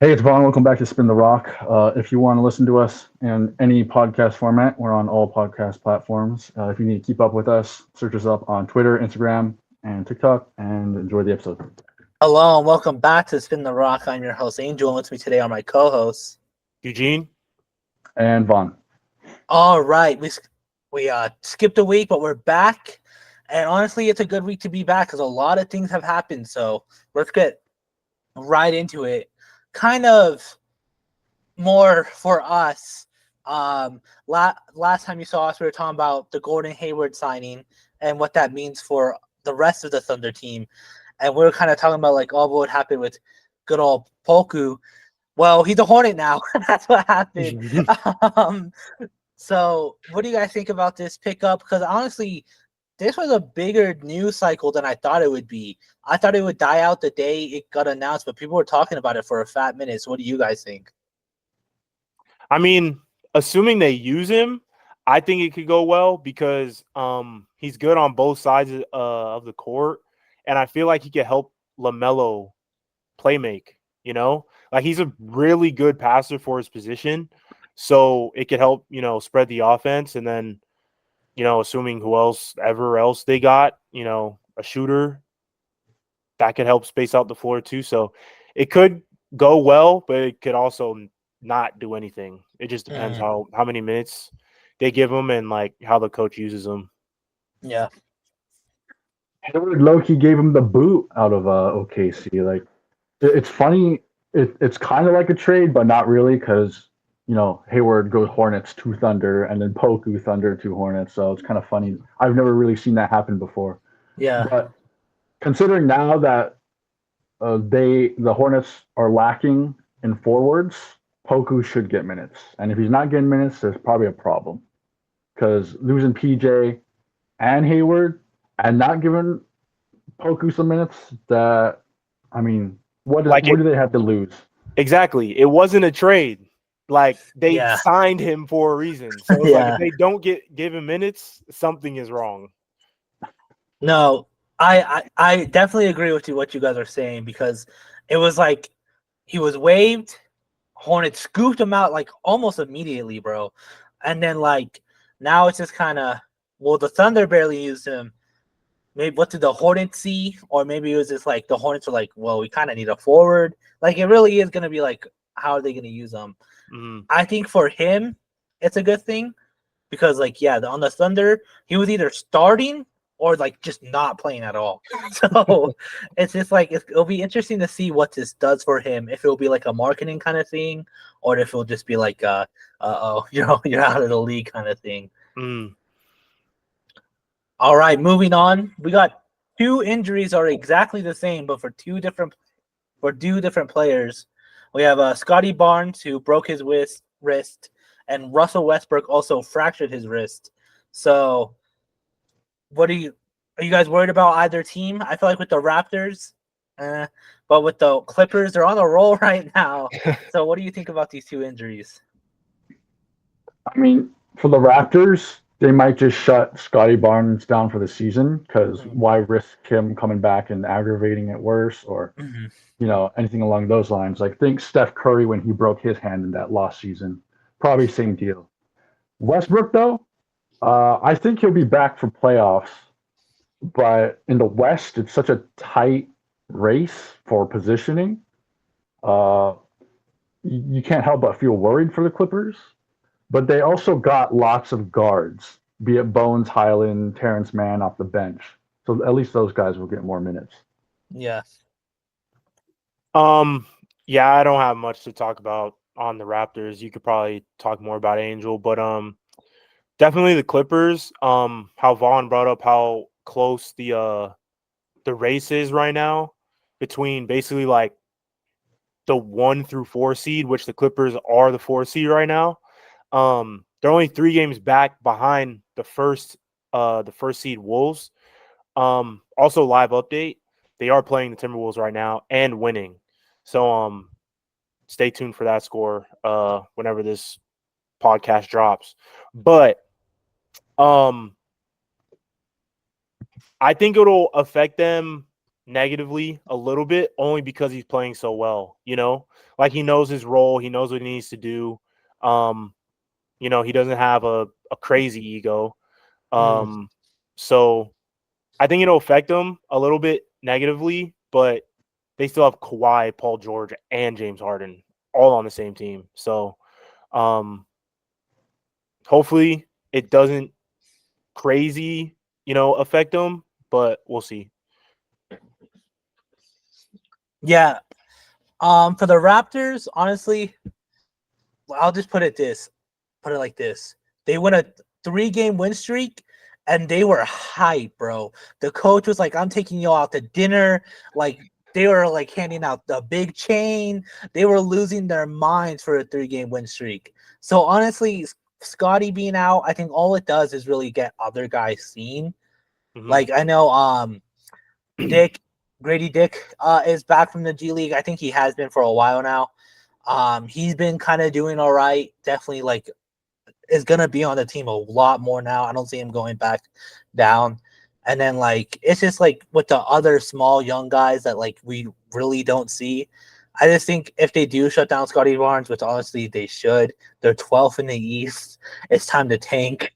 Hey, it's Vaughn. Welcome back to Spin the Rock. If you want to listen to us in any podcast format, we're on all podcast platforms. If you need to keep up with us, search us up on Twitter, Instagram, and TikTok, and enjoy the episode. Hello and welcome back to Spin the Rock. I'm your host Angel, and with me today are my co-hosts. Eugene? And Vaughn. All right, we skipped a week, but we're back, and honestly, it's a good week to be back because a lot of things have happened. So let's get right into it. Kind of more for us. Last time you saw us, we were talking about the Gordon Hayward signing and what that means for the rest of the Thunder team, and we were kind of talking about like all what happened with good old Poku. Well, he's a Hornet now. That's what happened. um, so, what do you guys think about this pickup? Because honestly, this was a bigger news cycle than I thought it would be. I thought it would die out the day it got announced, but people were talking about it for a fat minute. So, what do you guys think? I mean, assuming they use him, I think it could go well because he's good on both sides of the court, and I feel like he could help LaMelo play make. Like he's a really good passer for his position, so it could help spread the offense, and then assuming whoever else they got, a shooter that could help space out the floor too. So it could go well, but it could also not do anything. It just depends how many minutes they give him and like how the coach uses them. Yeah. Hayward Loki gave him the boot out of OKC. Like, it's funny. It's kind of like a trade, but not really because Hayward goes Hornets to Thunder, and then Poku Thunder to Hornets. So it's kind of funny. I've never really seen that happen before. Yeah. But considering now that the Hornets are lacking in forwards, Poku should get minutes, and if he's not getting minutes, there's probably a problem because losing PJ and Hayward and not giving Poku some minutes, that I mean, Like what it do they have to lose? exactly. It wasn't a trade. Like they Yeah. signed him for a reason. So it's like if Yeah. they don't give him minutes, something is wrong. No, I definitely agree with you what you guys are saying because it was like he was waived. Hornets scooped him out like almost immediately, bro. And then like now it's just kind of the Thunder barely used him. Maybe what did the Hornets see? Or maybe it was just like the Hornets were like, well, we kind of need a forward. Like it really is gonna be like, how are they gonna use him? Mm-hmm. I think for him, it's a good thing because like on the Thunder, he was either starting or like just not playing at all. So it's just like it'll be interesting to see what this does for him. If it'll be like a marketing kind of thing, or if it'll just be like oh, you're out of the league kind of thing. Mm. All right, moving on. We got two injuries are exactly the same, but for two different players. We have Scotty Barnes who broke his wrist, and Russell Westbrook also fractured his wrist. So, are you guys worried about either team? I feel like with the Raptors, but with the Clippers, they're on a roll right now. So, what do you think about these two injuries? I mean, for the Raptors, they might just shut Scotty Barnes down for the season because why risk him coming back and aggravating it worse or Mm-hmm. anything along those lines. Like think Steph Curry when he broke his hand in that lost season, probably same deal. Westbrook though, I think he'll be back for playoffs, but in the West, it's such a tight race for positioning. Uh, you can't help but feel worried for the Clippers. But they also got lots of guards, be it Bones, Highland, Terrence Mann off the bench. So at least those guys will get more minutes. Yeah. Yeah, I don't have much to talk about on the Raptors. You could probably talk more about Angel, but definitely the Clippers. How Vaughn brought up how close the race is right now between basically like the 1 through 4 seed, which the Clippers are the 4 seed right now. They're only 3 games back behind the first seed Wolves. Also live update, they are playing the Timberwolves right now and winning. So stay tuned for that score whenever this podcast drops. But I think it'll affect them negatively a little bit only because he's playing so well, like he knows his role, he knows what he needs to do. He doesn't have a crazy ego. So I think it'll affect him a little bit negatively, but they still have Kawhi, Paul George, and James Harden all on the same team. So hopefully it doesn't crazy, affect them, but we'll see. Yeah. For the Raptors, honestly, I'll just put it like this. They won a 3-game win streak and they were hype, bro. The coach was like, I'm taking you out to dinner. Like, they were like handing out the big chain. They were losing their minds for a 3-game win streak. So honestly, Scotty being out, I think all it does is really get other guys seen. Mhm. Like, I know Grady Dick is back from the G League. I think he has been for a while now. He's been kind of doing all right. Definitely, like, is gonna be on the team a lot more now. I don't see him going back down. And then, like, it's just like with the other small young guys that like we really don't see. I just think if they do shut down Scotty Barnes, which honestly they should, they're 12th in the East. It's time to tank.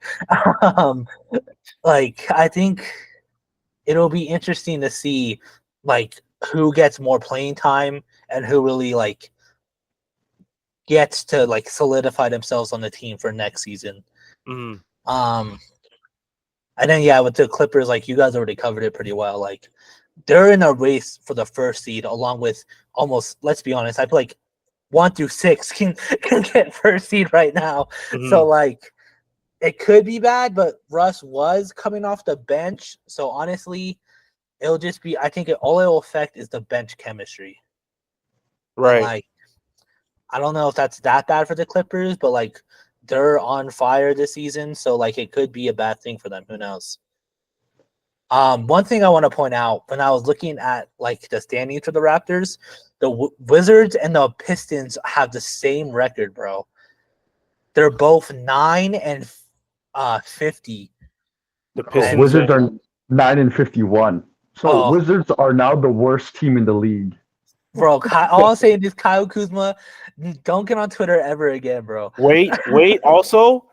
Like, I think it'll be interesting to see like who gets more playing time and who really like gets to like solidify themselves on the team for next season. Mhm. And then with the Clippers, like you guys already covered it pretty well. Like they're in a race for the first seed, along with almost. Let's be honest, I feel like 1 through 6 can get first seed right now. Mhm. So like it could be bad, but Russ was coming off the bench, so honestly, it'll just be. I think all it will affect is the bench chemistry. Right. And, like, I don't know if that's that bad for the Clippers, but like they're on fire this season, so like it could be a bad thing for them. Who knows? One thing I want to point out when I was looking at like the standings for the Raptors, the Wizards and the Pistons have the same record, bro. They're both 9 and 50. The Oh, Pistons Wizards are 9-51. So Wizards are now the worst team in the league. Bro, all I'm saying is Kyle Kuzma, don't get on Twitter ever again, bro. Wait. Also,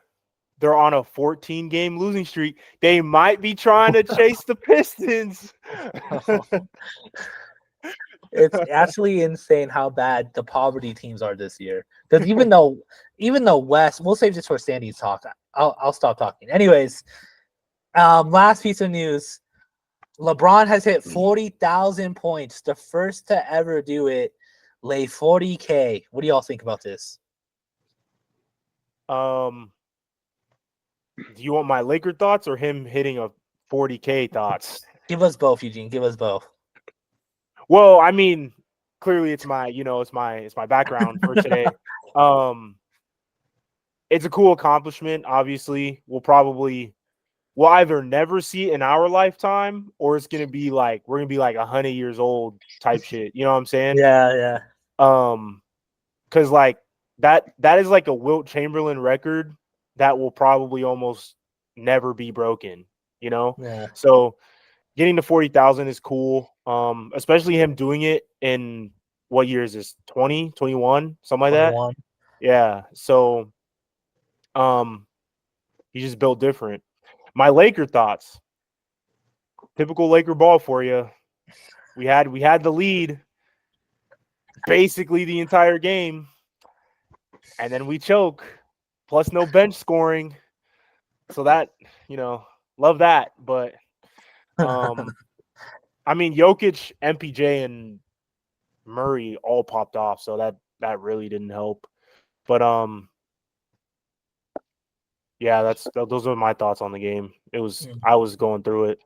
they're on a 14-game losing streak. They might be trying to chase the Pistons. It's actually insane how bad the poverty teams are this year. Because even though West, we'll save this for standings talk. I'll stop talking. Anyways, last piece of news. LeBron has hit 40,000 points, the first to ever do it. Lay 40K. What do y'all think about this? Do you want my Laker thoughts or him hitting a 40K thoughts? Give us both, Eugene. Give us both. Well, I mean, clearly it's my background for today. It's a cool accomplishment. Obviously, we'll either never see it in our lifetime, or it's gonna be like we're gonna be like 100 years old type shit. You know what I'm saying? Yeah. Because like that is like a Wilt Chamberlain record that will probably almost never be broken. Yeah. So getting to 40,000 is cool. Especially him doing it in what year is this? 20, 21, something like 21. that. Yeah. So he just built different. My Laker thoughts. Typical Laker ball for you. We had the lead basically the entire game, and then we choke. Plus no bench scoring. So that, love that. But I mean, Jokic, MPJ, and Murray all popped off, so that really didn't help. But yeah, those are my thoughts on the game. I was going through it.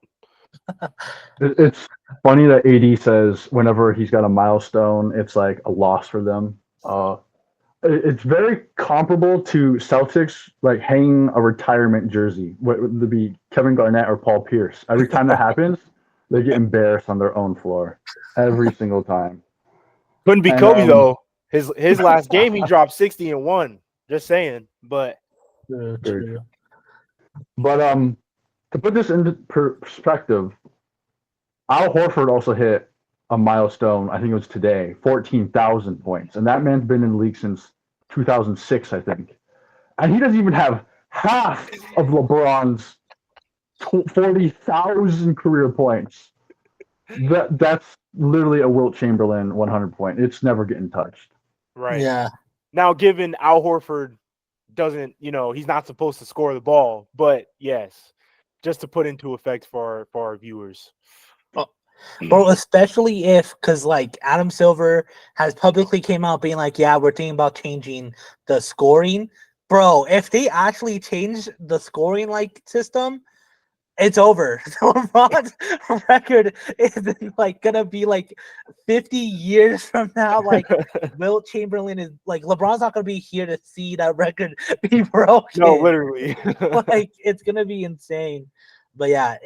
It's funny that AD says whenever he's got a milestone, it's like a loss for them. It's very comparable to Celtics like hanging a retirement jersey, whether it be Kevin Garnett or Paul Pierce. Every time that happens, they get embarrassed on their own floor every single time. Couldn't be Kobe though. His last game he dropped 60 and 1. Just saying, but true. But to put this into perspective, Al Horford also hit a milestone. I think it was today, 14,000 points, and that man's been in the league since 2006, I think, and he doesn't even have half of LeBron's 40,000 career points. That's literally a Wilt Chamberlain 100 point. It's never getting touched. Right. Yeah. Now, given Al Horford doesn't, he's not supposed to score the ball, but yes, just to put into effect for our viewers. Bro, especially if, because like Adam Silver has publicly came out being like, yeah, we're thinking about changing the scoring. Bro, if they actually change the scoring like system, it's over. So LeBron's record is like gonna be like 50 years from now. Like Wilt Chamberlain is like LeBron's not gonna be here to see that record be broken. No, literally. Like it's gonna be insane. But yeah,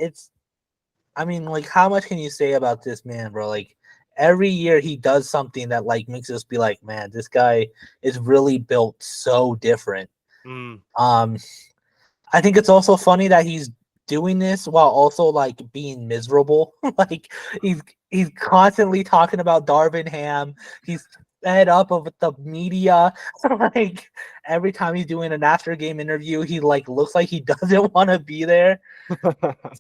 I mean, like, how much can you say about this man, bro? Like, every year he does something that like makes us be like, man, this guy is really built so different. Mm. I think it's also funny that he's doing this while also like being miserable. Like, he's constantly talking about Darvin Ham. He's fed up of the media. Like every time he's doing an after game interview, he like looks like he doesn't want to be there.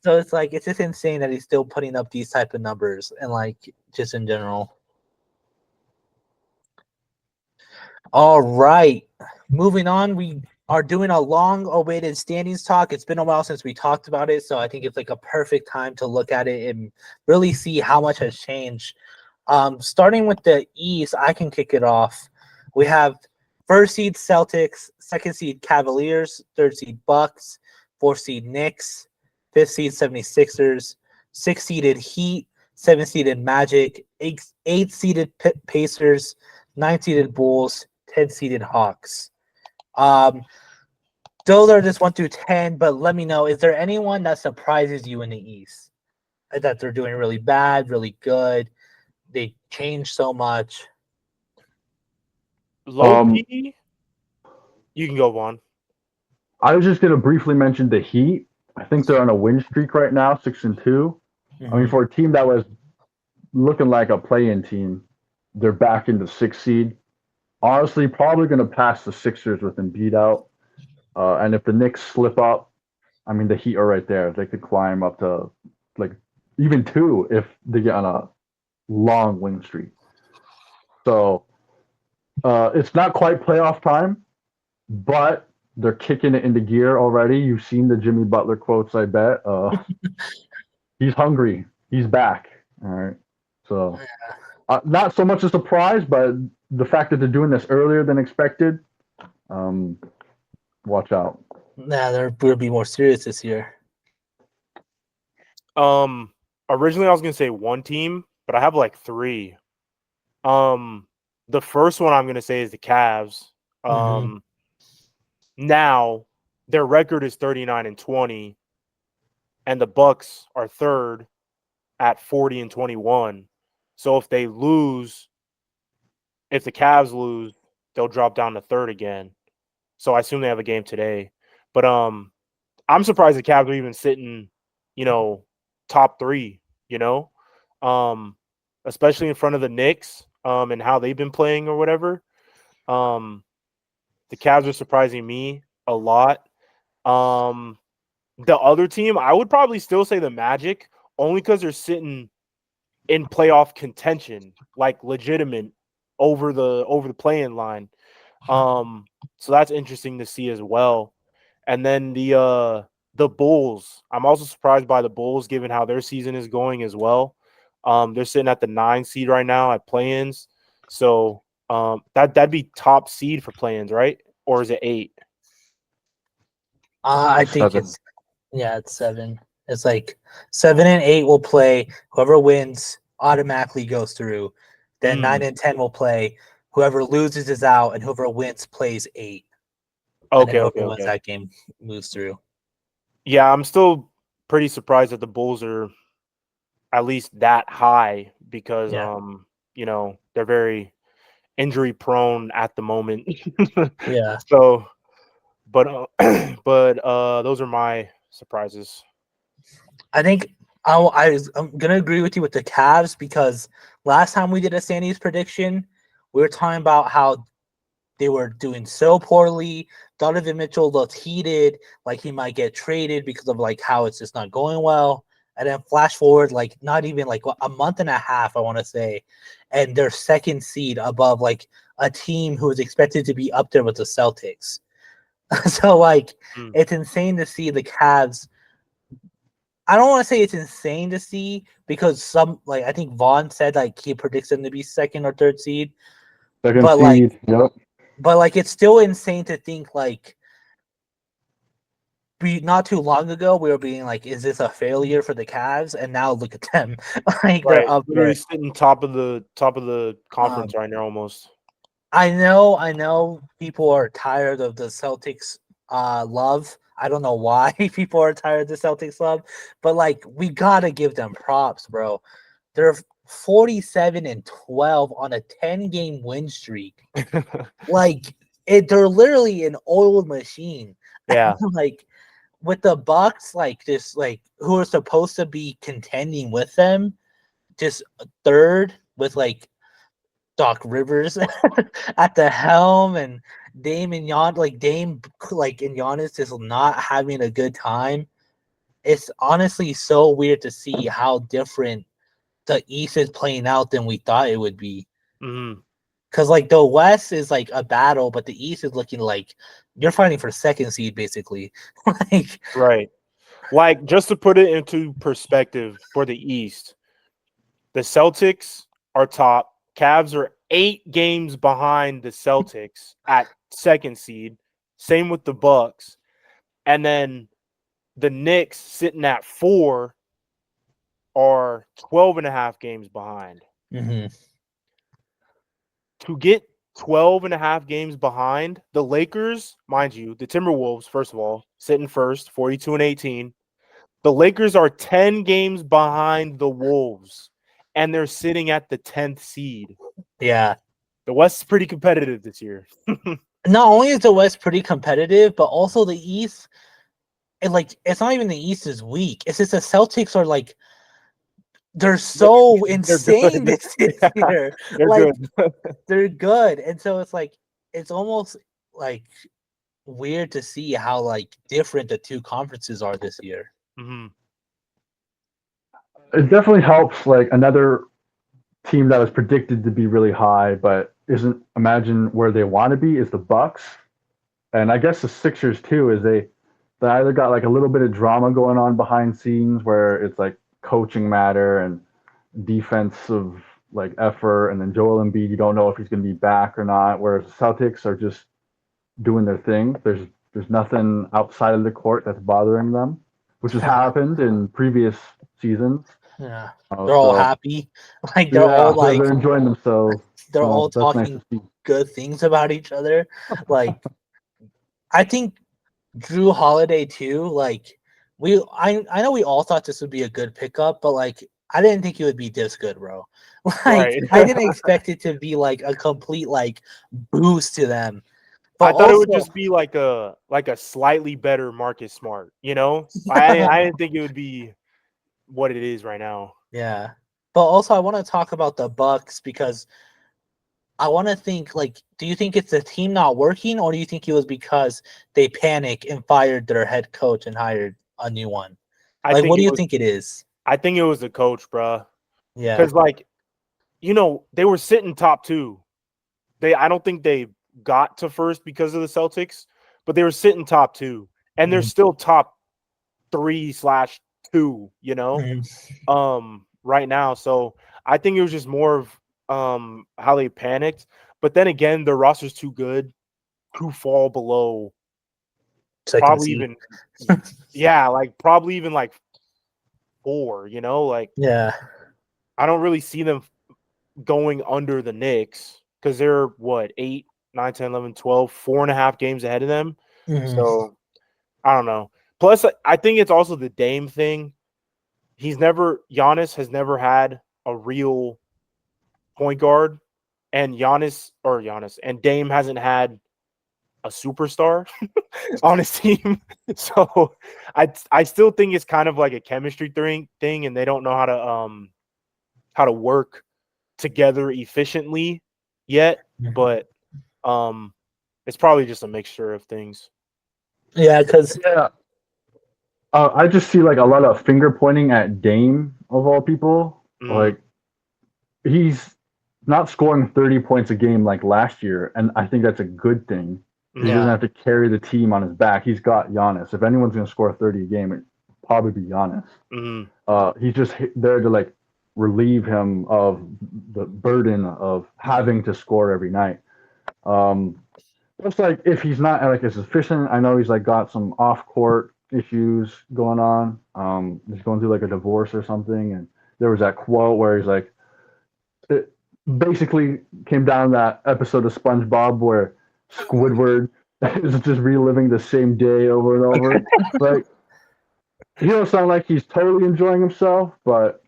So it's like it's just insane that he's still putting up these type of numbers and like just in general. All right, moving on. We are doing a long-awaited standings talk. It's been a while since we talked about it, so I think it's like a perfect time to look at it and really see how much has changed. Starting with the East, I can kick it off. We have first seed Celtics, second seed Cavaliers, third seed Bucks, fourth seed Knicks, fifth seed 76ers, sixth seeded Heat, seventh seeded Magic, eighth seeded Pacers, ninth seeded Bulls, 10th seeded Hawks. Those are just 1 through 10, but let me know, is there anyone that surprises you in the East? That they're doing really bad, really good? They changed so much. Low-key, you can go on. I was just going to briefly mention the Heat. I think they're on a win streak right now, 6-2. Mm-hmm. I mean, for a team that was looking like a play-in team, they're back in the 6th seed. Honestly, probably going to pass the Sixers with Embiid out. And if the Knicks slip up, I mean, the Heat are right there. They could climb up to like even 2 if they get on a long win streak. So it's not quite playoff time, but they're kicking it into gear already. You've seen the Jimmy Butler quotes, I bet. He's hungry. He's back. All right. So not so much a surprise, but the fact that they're doing this earlier than expected, watch out. Nah, they're going to be more serious this year. Originally I was gonna say one team, but I have like 3. The first one I'm gonna say is the Cavs. Now their record is 39-20, and the Bucks are third at 40-21. So if the Cavs lose, they'll drop down to third again. So I assume they have a game today. But I'm surprised the Cavs are even sitting, top 3, especially in front of the Knicks, and how they've been playing or whatever. The Cavs are surprising me a lot. The other team, I would probably still say the Magic, only because they're sitting in playoff contention, like legitimate over the play-in line. So that's interesting to see as well. And then the Bulls, I'm also surprised by the Bulls given how their season is going as well. They're sitting at the 9 seed right now at play-ins. So that'd be top seed for play-ins, right? Or is it 8? I think 7. it's 7. It's like 7 and 8 will play. Whoever wins automatically goes through. Then 9 and 10 will play. Whoever loses is out, and whoever wins plays 8. Okay. Wins that game moves through. Yeah, I'm still pretty surprised that the Bulls are at least that high because they're very injury prone at the moment. Yeah. So, but those are my surprises. I think I'm gonna agree with you with the Cavs because last time we did a Sandy's prediction, we were talking about how they were doing so poorly. Donovan Mitchell looked heated, like he might get traded because of like how it's just not going well. And then flash forward, like not even like a month and a half, I want to say, and they're second seed above like a team who is expected to be up there with the Celtics. So like Mm. it's insane to see the Cavs. I don't want to say it's insane to see because some like I think Vaughn said like he predicts them to be second or third seed, Second but like seed. Yep. but like it's still insane to think like not too long ago we were being like, is this a failure for the Cavs? And now look at them, like they're Right. up Literally there. sitting top of the conference right now almost. I know people are tired of the Celtics love. I don't know why people are tired of the Celtics love, but like we gotta give them props, bro. They're 47-12 on a 10-game win streak. Like they're literally an oiled machine. Yeah. Like with the Bucks, like this, like who are supposed to be contending with them, just third with like Doc Rivers at the helm and Dame and Dame like and Giannis just not having a good time. It's honestly so weird to see how different the East is playing out than we thought it would be. Mm-hmm. Because like the West is like a battle, but the East is looking like you're fighting for second seed basically. Like Right. Like, just to put it into perspective for the East, the Celtics are top. Cavs are 8 games behind the Celtics at second seed. Same with the Bucks. And then the Knicks sitting at 4 are 12 and a half games behind. mhm. To get 12 and a half games behind, the Lakers, mind you, the Timberwolves, first of all, sitting first, 42-18. The Lakers are 10 games behind the Wolves, and they're sitting at the 10th seed. Yeah. The West is pretty competitive this year. Not only is the West pretty competitive, but also the East, and like it's not even the East is weak. It's just the Celtics are like they're so insane good. this year. They're Like good. they're good. And so it's like it's almost like weird to see how like different the two conferences are this year. Mhm. It definitely helps. Like another team that was predicted to be really high, but isn't imagine where they want to be is the Bucks, and I guess the Sixers too. Is they either got like a little bit of drama going on behind scenes where it's like coaching matter and defensive like effort, and then Joel Embiid, you don't know if he's going to be back or not. Whereas the Celtics are just doing their thing. There's nothing outside of the court that's bothering them, which has happened in previous seasons. Yeah. They're all So happy. Like they're yeah, all like they're enjoying themselves. they're all That's nice talking to see. good things about each other. Like I think Drew Holiday too, like I know we all thought this would be a good pickup, but like I didn't think it would be this good, bro. Like Right. I didn't expect it to be like a complete like boost to them. But I thought it would also, just be like a slightly better Marcus Smart, you know? I didn't think it would be what it is right now. yeah. But also I want to talk about the Bucks because I want to think like, do you think it's the team not working, or do you think it was because they panicked and fired their head coach and hired a new one? I Like, what think do it you was think it is? I think it was the coach, bruh. Yeah. Because like, you know, they were sitting top 2. I don't think they got to first because of the Celtics, but they were sitting top 2, and they're Mhm. still top 3/2, you know, right now. So I think it was just more of how they panicked. But then again, their roster's too good to fall below Second probably seed. even yeah, like probably even like 4, you know, like Yeah. I don't really see them going under the Knicks because they're what 8, 9, 10, 11, 12, 4.5 games ahead of them. Mhm. So I don't know. Plus, I think it's also the Dame thing. Giannis has never had a real point guard, and Giannis and Dame hasn't had a superstar on his team. So I still think it's kind of like a chemistry thing, and they don't know how to work together efficiently yet. But it's probably just a mixture of things. Yeah, because Yeah. I just see like a lot of finger pointing at Dame of all people. Like he's not scoring 30 points a game like last year, and I think that's a good thing. He doesn't have to carry the team on his back. He's got Giannis. If anyone's going to score 30 a game, it'd probably be Giannis. He's just there to like relieve him of the burden of having to score every night. Just like if he's not like as efficient, I know he's like got some off court issues going on. He's going through like a divorce or something, and there was that quote where he's like, it basically came down to that episode of SpongeBob where Squidward is just reliving the same day over and over. Like he don't sound like he's totally enjoying himself, but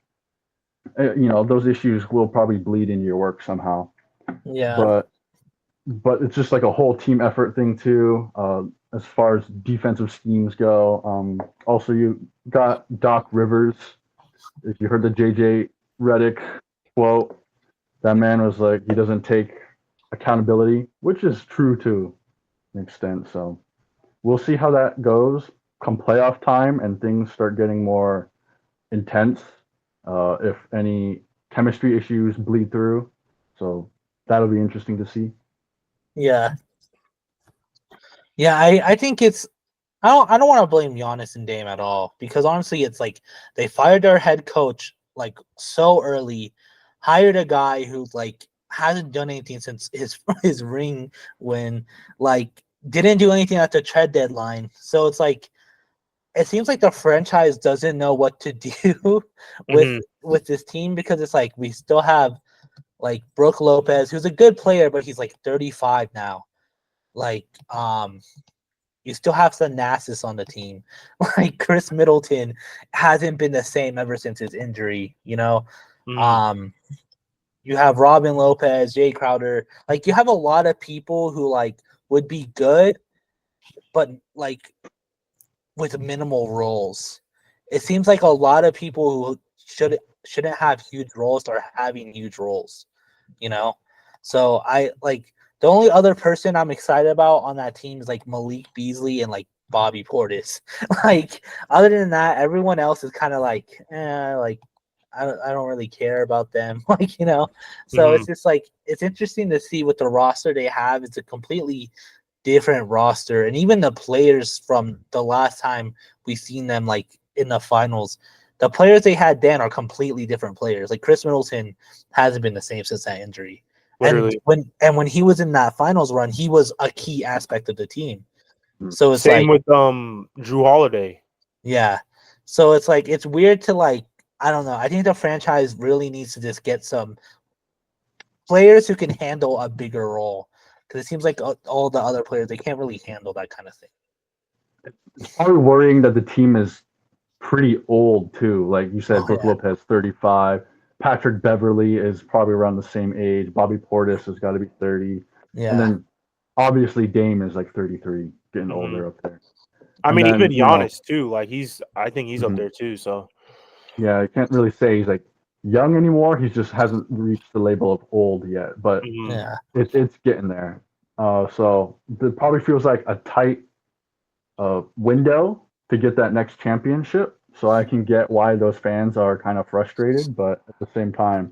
those issues will probably bleed into your work somehow. Yeah. But it's just like a whole team effort thing too, as far as defensive schemes go. Also, you got Doc Rivers. If you heard the JJ Redick quote, that man was like, he doesn't take accountability, which is true to an extent. So we'll see how that goes come playoff time and things start getting more intense. If any chemistry issues bleed through, so that'll be interesting to see. Yeah. I think it's I don't want to blame Giannis and Dame at all, because honestly it's like they fired their head coach like so early, hired a guy who like hasn't done anything since his ring win, like didn't do anything at the trade deadline. So it's like it seems like the franchise doesn't know what to do with this team, because it's like we still have like Brooke Lopez, who's a good player, but he's like 35 now. Like, you still have Thanasis on the team. Like Chris Middleton hasn't been the same ever since his injury, you know. You have Robin Lopez, Jay Crowder. Like you have a lot of people who like would be good, but like with minimal roles. It seems like a lot of people who shouldn't have huge roles are having huge roles, you know. So I like the only other person I'm excited about on that team is like Malik Beasley and like Bobby Portis. Like other than that, everyone else is kind of like, like I don't really care about them. Like, you know. So it's just like it's interesting to see what the roster they have. It's a completely different roster, and even the players from the last time we've seen them like in the finals, the players they had then are completely different players. Like Chris Middleton hasn't been the same since that injury. Literally. And when he was in that finals run, he was a key aspect of the team. So it's same like, with Drew Holiday. Yeah. So it's like it's weird to like, I don't know. I think the franchise really needs to just get some players who can handle a bigger role, because it seems like all the other players, they can't really handle that kind of thing. It's probably worrying that the team is pretty old too. Like you said, Brooke Lopez 35. Patrick Beverly is probably around the same age. Bobby Portis has got to be 30. Yeah. And then obviously Dame is like 33, getting older up there. I mean, even Giannis too. Like I think he's up there too. So yeah, I can't really say he's like young anymore. He just hasn't reached the label of old yet, but yeah, it's getting there. So it probably feels like a tight window to get that next championship. So I can get why those fans are kind of frustrated, but at the same time,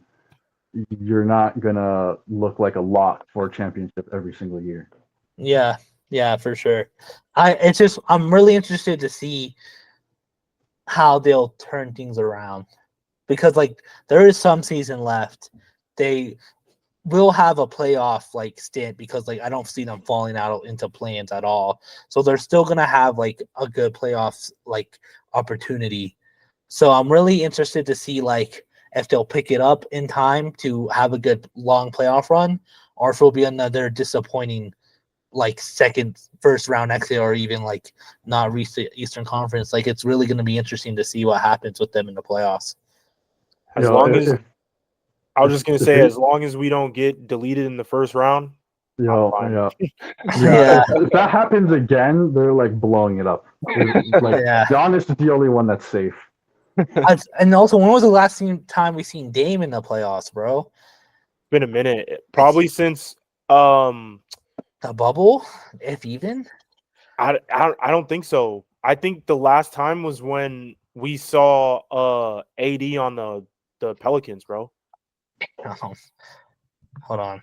you're not gonna look like a lock for a championship every single year. Yeah, for sure. I'm really interested to see how they'll turn things around, because like there is some season left. They will have a playoff like stint, because like I don't see them falling out into play-ins at all. So they're still gonna have like a good playoffs like opportunity. So I'm really interested to see like if they'll pick it up in time to have a good long playoff run, or if it'll be another disappointing like first round exit, or even like not reach the Eastern Conference. Like it's really going to be interesting to see what happens with them in the playoffs. I was just gonna say, as long as we don't get deleted in the first round, Yo, fine. yeah. Yeah. If that happens again, they're like blowing it up. Like Yeah. Giannis is the only one that's safe. And also, when was the last time we seen Dame in the playoffs, bro? Been a minute, probably since The bubble, if even. I don't think so. I think the last time was when we saw AD on the Pelicans, bro. Hold on.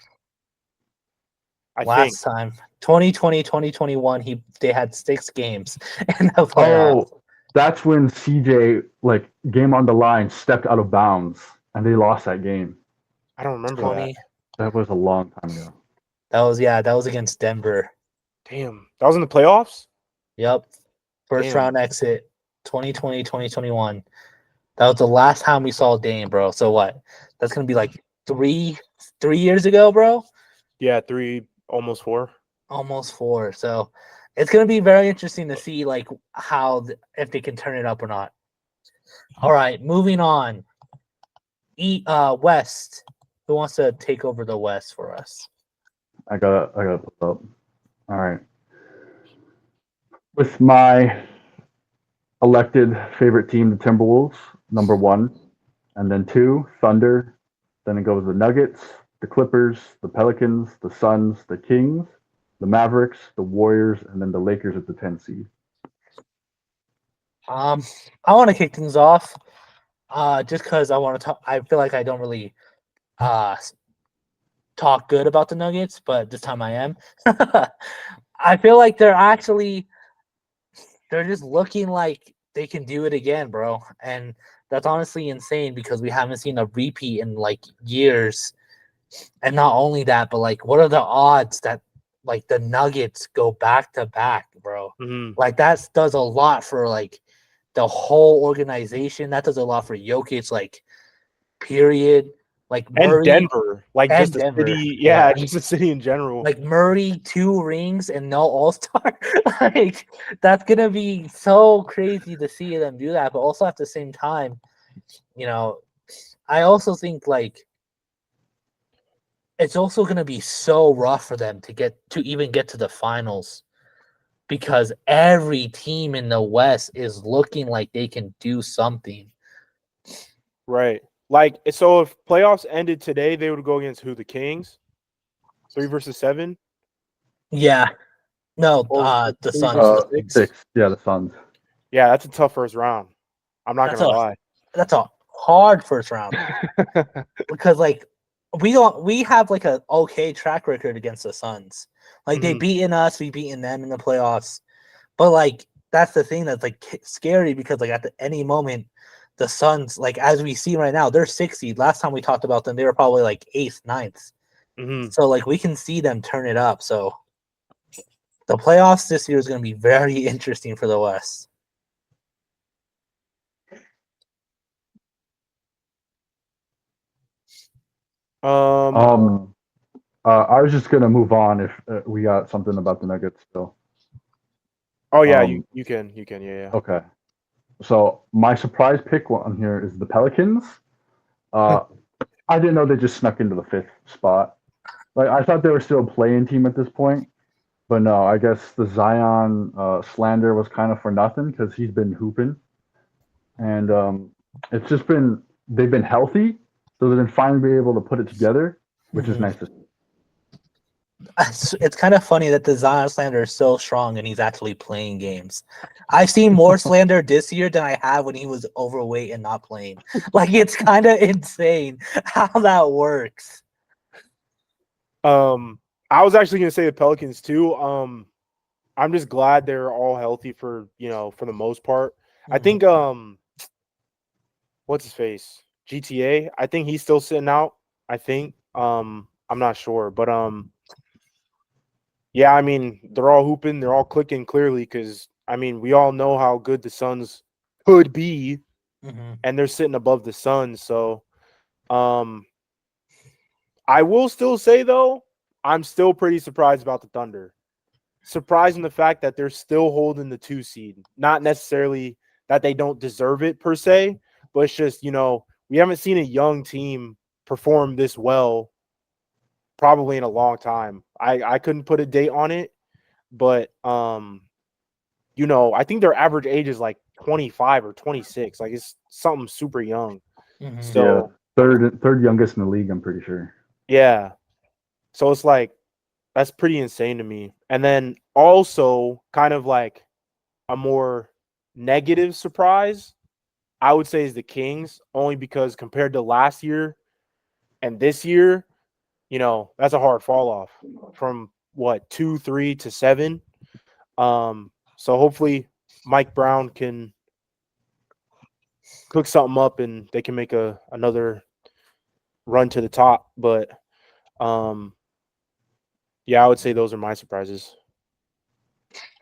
I think. Last time, 2020, 2021, they had 6 games in the playoffs. Oh, that's when CJ, like, game on the line, stepped out of bounds and they lost that game. I don't remember 20. that. That was a long time ago. That was against Denver. Damn, that was in the playoffs. Yep. First Damn. round exit, 2020, 2021. That was the last time we saw Dame, bro. So what? That's gonna be like three years ago, bro. Yeah, 3, almost 4. Almost 4. So it's gonna be very interesting to see like how if they can turn it up or not. All right, moving on. West. Who wants to take over the West for us? I got put up. All right. With my elected favorite team, the Timberwolves, number 1, and then 2, Thunder. Then it goes the Nuggets, the Clippers, the Pelicans, the Suns, the Kings, the Mavericks, the Warriors, and then the Lakers at the 10 seed. I want to kick things off. Just because I want to talk. I feel like I don't really talk good about the Nuggets, but this time I am. I feel like they're just looking like they can do it again, bro. And that's honestly insane because we haven't seen a repeat in like years. And not only that, but like, what are the odds that like the Nuggets go back to back, bro? Mm-hmm. Like that does a lot for like the whole organization. That does a lot for Jokic, like period. Like Murray And Denver, like and just the Denver. city. Yeah. Yeah, just the city in general. Like Murray, 2 rings and no All-Star. Like that's gonna be so crazy to see them do that. But also at the same time, you know, I also think like it's also gonna be so rough for them to even get to the finals because every team in the West is looking like they can do something. Right. Like, so if playoffs ended today, they would go against who? The Kings? 3 versus 7? Yeah. No, Or the 3 Suns. versus 6? 6. Yeah, the Suns. Yeah, that's a tough first round. I'm not That's gonna lie. That's a hard first round because like we have like a okay track record against the Suns. Like they've beaten us, we've beaten them in the playoffs. But like that's the thing that's like scary because like at any moment the Suns, like as we see right now, they're 6th seed. Last time we talked about them, they were probably like 8th, 9th. Mm-hmm. So like we can see them turn it up. So the playoffs this year is going to be very interesting for the West. I was just gonna move on if we got something about the Nuggets still. Oh yeah, you can, yeah. Okay. So my surprise pick on here is the Pelicans. I didn't know they just snuck into the 5th spot. Like I thought they were still a play-in team at this point, but no. I guess the Zion slander was kind of for nothing because he's been hooping, and it's just been they've been healthy, so they've been finally able to put it together, which is nice to see. It's kind of funny that the Zion slander is so strong and he's actually playing games. I've seen more slander this year than I have when he was overweight and not playing. Like it's kind of insane how that works. I was actually gonna say the Pelicans too. I'm just glad they're all healthy for the most part. I think what's his face? GTA. I think he's still sitting out. I think. I'm not sure, but yeah, I mean, they're all hooping, they're all clicking clearly because I mean, we all know how good the Suns could be, and they're sitting above the Suns. So, I will still say though, I'm still pretty surprised about the Thunder. Surprised in the fact that they're still holding the 2 seed. Not necessarily that they don't deserve it per se, but it's just we haven't seen a young team perform this well probably in a long time. I couldn't put a date on it, but you know, I think their average age is like 25 or 26. Like it's something super young. Mhm. So third youngest in the league, I'm pretty sure. yeah. So it's like that's pretty insane to me. And then also kind of like a more negative surprise, I would say is the Kings, only because compared to last year and this year, you know, that's a hard fall off from what 2, 3 to 7. So hopefully Mike Brown can cook something up and they can make another run to the top. But yeah, I would say those are my surprises.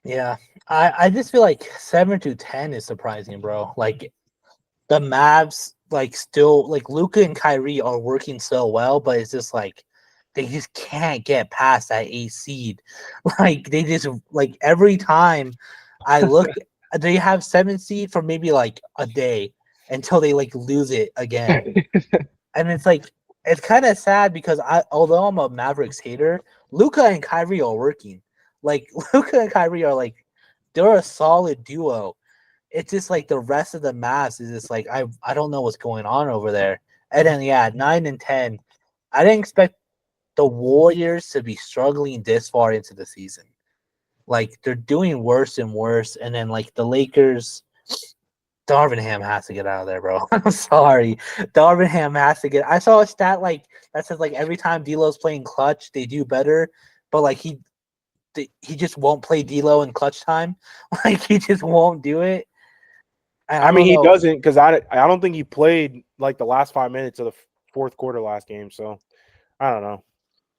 Yeah, I just feel like 7 to 10 is surprising, bro. Like the Mavs, like still like Luca and Kyrie are working so well, but it's just like they just can't get past that 8 seed. Like they just like every time I look, they have 7 seed for maybe like a day until they like lose it again, and it's like it's kind of sad because although I'm a Mavericks hater, Luca and Kyrie are working. Like Luca and Kyrie are like they're a solid duo. It's just like the rest of the Mavs is just like I don't know what's going on over there. And then yeah, 9 and 10. I didn't expect the Warriors to be struggling this far into the season. Like they're doing worse and worse, and then like the Lakers, Darvin Ham has to get out of there, bro. I'm sorry, Darvin Ham has to get. I saw a stat like that says like every time D'Lo's playing clutch, they do better, but like he just won't play D'Lo in clutch time. Like he just won't do it. And I mean, don't he know. doesn't because I don't think he played like the last 5 minutes of the fourth quarter last game. So I don't know.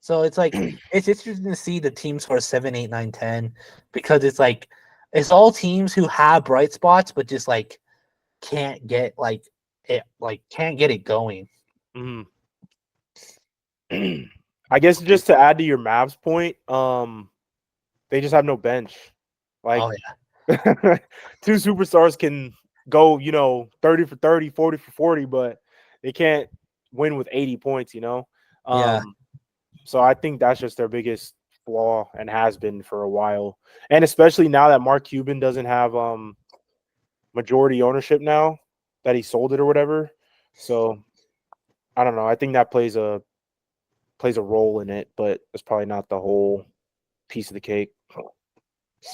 So it's like it's interesting to see the teams for 7, 8, 9, 10 because it's like it's all teams who have bright spots but just like can't get like it can't get it going. Mhm. I guess just to add to your Mavs point, they just have no bench. Like Oh two superstars can go, you know, 30 for 30, 40 for 40, but they can't win with 80 points, you know? Yeah. So I think that's just their biggest flaw and has been for a while. And especially now that Mark Cuban doesn't have majority ownership now that he sold it or whatever. So I don't know. I think that plays a role in it, but it's probably not the whole piece of the cake.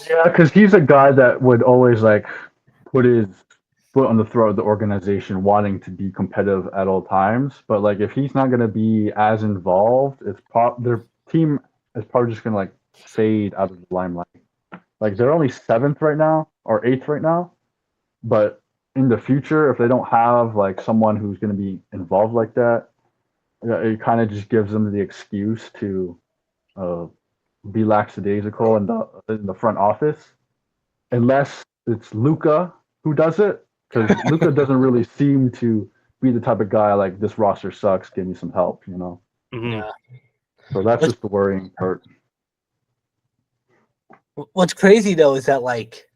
Yeah, because he's a guy that would always like put his foot on the throat of the organization, wanting to be competitive at all times. But like, if he's not going to be as involved, their team is probably just going to like fade out of the limelight. Like they're only seventh right now or eighth right now, but in the future, if they don't have like someone who's going to be involved like that, it kind of just gives them the excuse to uh, be lackadaisical in the front office, unless it's Luca who does it, because Luca doesn't really seem to be the type of guy like this roster sucks, give me some help, you know. Mm-hmm. Yeah. So that's just the worrying part. What's crazy though is that like,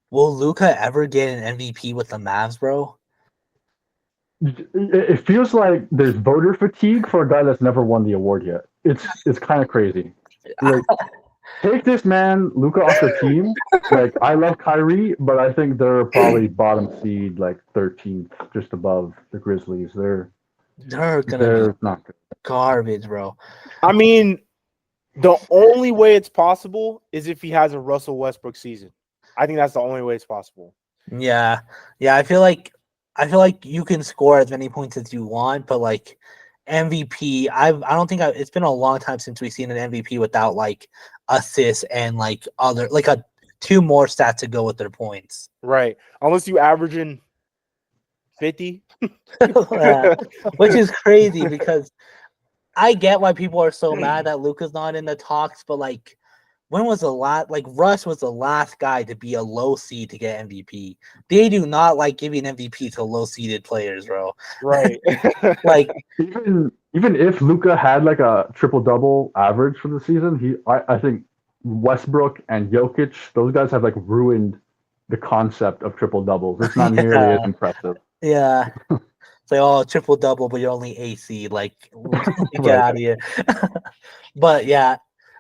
will Luca ever get an MVP with the Mavs, bro? It feels like there's voter fatigue for a guy that's never won the award yet. It's kind of crazy. Like, take this man, Luca, off the team. Like, I love Kyrie, but I think they're probably bottom seed, like 13th, just above the Grizzlies. They're Gonna be not good. garbage, bro. I mean, the only way it's possible is if he has a Russell Westbrook season. I think that's the only way it's possible. Yeah. I feel like you can score as many points as you want, but like MVP, I don't think it's been a long time since we've seen an MVP without like assists and like other like a 2 more stats to go with their points. Right. Unless you averaging 50. Yeah. Which is crazy because I get why people are so mad that Luka's not in the talks, but like when was the last like Russ was the last guy to be a low seed to get MVP. They do not like giving MVP to low seeded players, bro. Right. Like even if Luca had like a triple double average for the season, I think Westbrook and Jokic, those guys have like ruined the concept of triple doubles. It's not nearly as impressive. Yeah. It's like, oh, triple double, but you're only AC. Like, get Right. out of here. But yeah,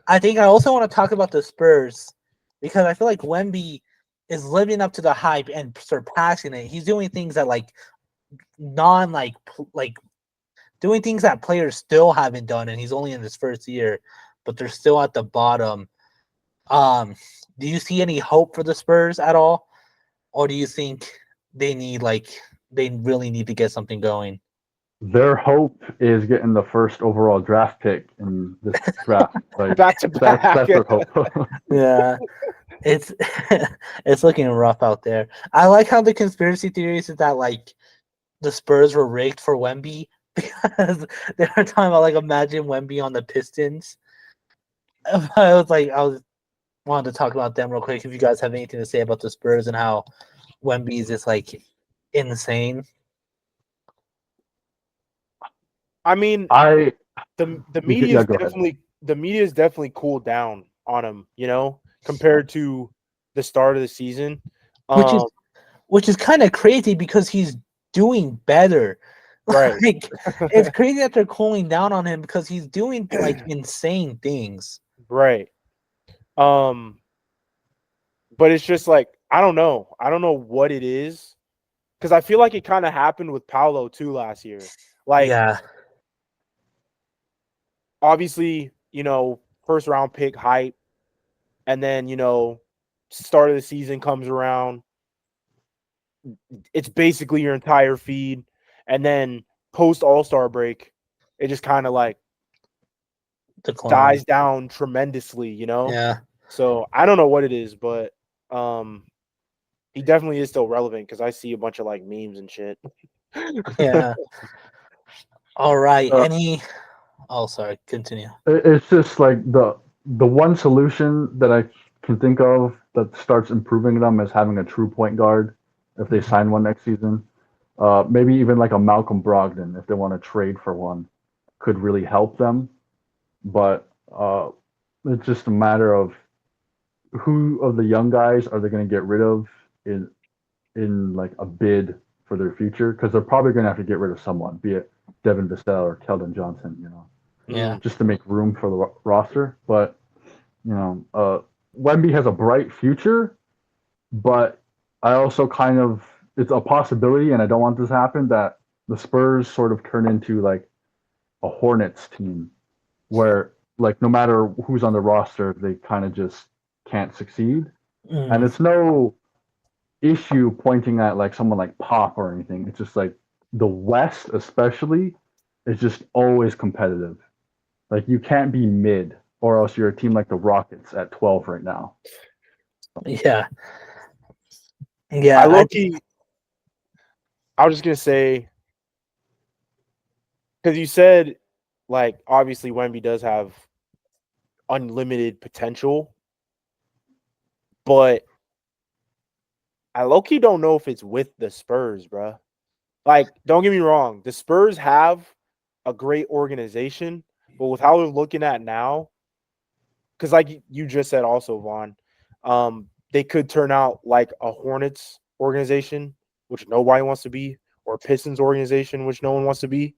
I think I also want to talk about the Spurs because I feel like Wemby is living up to the hype and surpassing it. He's doing things that like like doing things that players still haven't done, and he's only in his first year, but they're still at the bottom. Do you see any hope for the Spurs at all, or do you think they really need to get something going? Their hope is getting the first overall draft pick in this draft. Like Back to back. that's their hope. Yeah, it's it's looking rough out there. I like how the conspiracy theories is that like the Spurs were rigged for Wemby because they were talking about like imagine Wemby on the Pistons. I was wanted to talk about them real quick. If you guys have anything to say about the Spurs and how Wemby is just like insane. I mean, I the Yeah, media is go ahead. definitely cooled down on him, compared to the start of the season. Which is kind of crazy because he's doing better. Right. Like, it's crazy that they're cooling down on him because he's doing like insane things. Right. But it's just like I don't know what it is because I feel like it kind of happened with Paolo too last year. Like, Yeah, obviously, first round pick hype, and then start of the season comes around. It's basically your entire feed, and then post All-Star break, it just kind of like decline. dies down tremendously. Yeah, So I don't know what it is, but he definitely is still relevant because I see a bunch of like memes and shit. yeah. All right. Uh, Oh, sorry. Continue. It's just like the one solution that I can think of that starts improving them is having a true point guard if they sign one next season. Maybe even like a Malcolm Brogdon if they want to trade for one could really help them. But it's just a matter of who of the young guys are they going to get rid of in like a bid for their future because they're probably going to have to get rid of someone, be it Devin Vassell or Keldon Johnson, Yeah. just to make room for the roster. But Wemby has a bright future, but I also kind of it's a possibility, and I don't want this to happen that the Spurs sort of turn into like a Hornets team, where like no matter who's on the roster, they kind of just can't succeed, and it's no issue pointing at like someone like Pop or anything. It's just like the West, especially, is just always competitive. Like you can't be mid, or else you're a team like the Rockets at 12 right now. Yeah. Yeah. I was just gonna say because you said like obviously Wemby does have unlimited potential, but I low-key don't know if it's with the Spurs, bro. Like, don't get me wrong, the Spurs have a great organization, but with how they're looking at now, because like you just said also, Vaughn, they could turn out like a Hornets organization, which nobody wants to be, or a Pistons organization, which no one wants to be.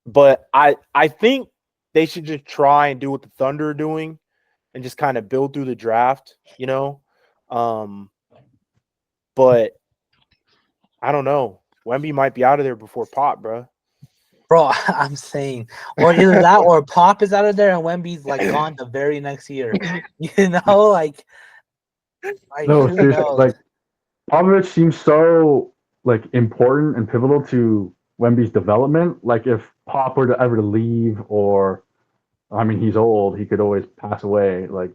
But I think they should just try and do what the Thunder are doing and just kind of build through the draft, But I don't know. Wemby might be out of there before Pop, bro. Bro, I'm saying, or either that or Pop is out of there and Wemby's like gone the very next year. Like No, who seriously, knows? like Popovich seems so like important and pivotal to Wemby's development. Like if Pop were to ever leave, or I mean, he's old, he could always pass away. Like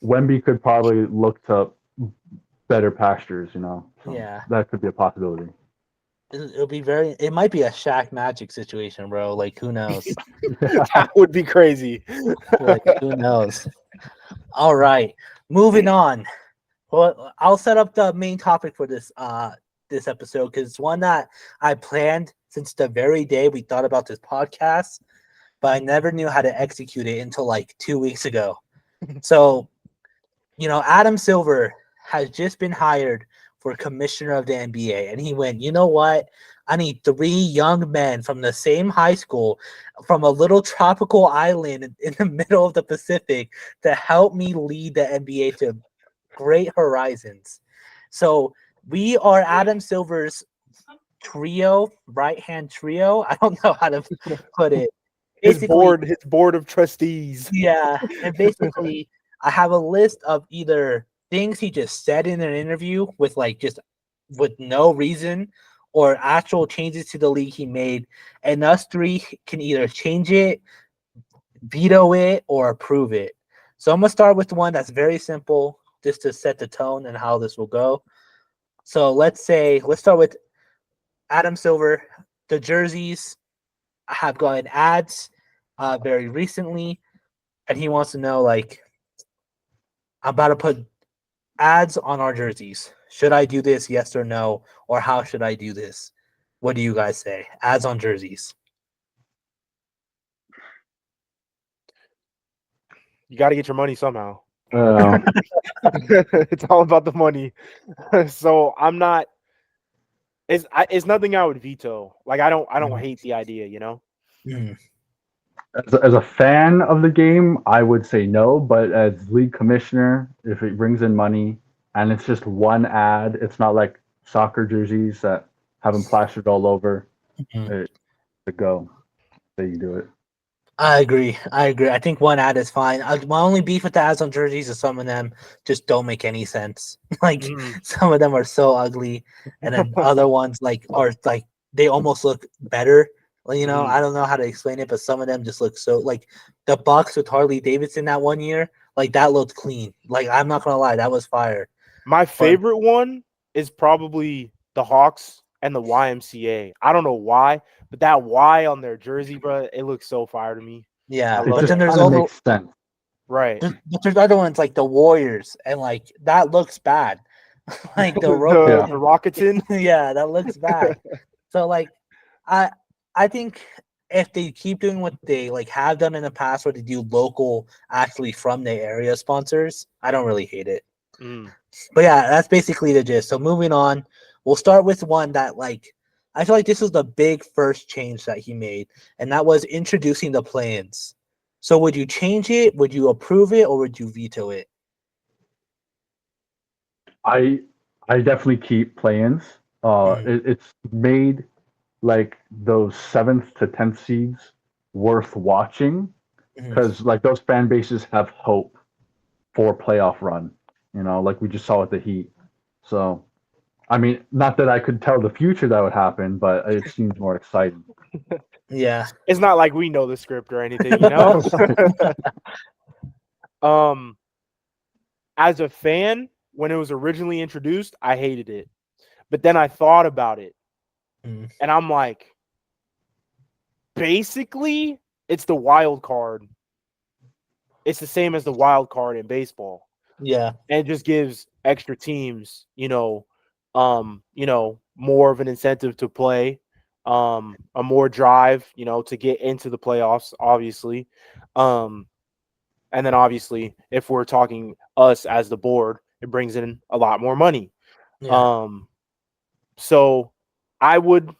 Wemby could probably look to better pastures, So Yeah. that could be a possibility. It might be a Shaq Magic situation, bro. Like who knows? That would be crazy. Like who knows? All right, moving on. Well, I'll set up the main topic for this episode because it's one that I planned since the very day we thought about this podcast, but I never knew how to execute it until like 2 weeks ago. So, Adam Silver has just been hired for commissioner of the NBA. And he went, you know what? I need 3 young men from the same high school from a little tropical island in the middle of the Pacific to help me lead the NBA to great horizons. So we are Adam Silver's trio, right-hand trio. I don't know how to put it. His Basically, board of trustees. yeah, and basically, I have a list of either things he just said in an interview with with no reason, or actual changes to the league he made, and us 3 can either change it, veto it, or approve it. So I'm gonna start with the one that's very simple, just to set the tone and how this will go. So let's start with Adam Silver. The jerseys have gotten ads very recently, and he wants to know, like, I'm about to put ads on our jerseys. Should I do this? Yes or no? Or how should I do this? What do you guys say? Ads on jerseys. You got to get your money somehow. Uh, It's all about the money. So I'm not. It's nothing I would veto. Like I don't hate the idea. Mm. as a fan of the game, I would say no. But as league commissioner, if it brings in money and it's just one ad, it's not like soccer jerseys that have them plastered all over. Mhm. It's a go. That you do it. I agree. I think one ad is fine. My only beef with the ads on jerseys is some of them just don't make any sense. Like some of them are so ugly, and then other ones are they almost look better. Well, I don't know how to explain it, but some of them just look so like the Bucks with Harley Davidson that one year, like that looked clean. Like I'm not gonna lie, that was fire. My favorite one is probably the Hawks and the YMCA. I don't know why, but that Y on their jersey, bro, it looks so fire to me. Yeah, It but just then there's kinda also makes sense. Right. there's other ones like the Warriors, and like that looks bad. Like the the Rocketon. yeah, that looks bad. So like I think if they keep doing what they have done in the past, where they do local actually from the area sponsors, I don't really hate it. But yeah, that's basically the gist. So moving on, we'll start with one that I feel like this was the big first change that he made, and that was introducing the plans. So would you change it? Would you approve it, or would you veto it? I definitely keep play-ins. It's made like those 7th to 10th seeds worth watching because like those fan bases have hope for a playoff run. Like we just saw with the Heat. So, I mean, not that I could tell the future that would happen, but it seems more exciting. Yeah. It's not like we know the script or anything, As a fan, when it was originally introduced, I hated it. But then I thought about it. And I'm like, basically, it's the wild card. It's the same as the wild card in baseball. Yeah. And it just gives extra teams, more of an incentive to play, a more drive, to get into the playoffs, obviously. And then obviously, if we're talking us as the board, it brings in a lot more money. Yeah. So I would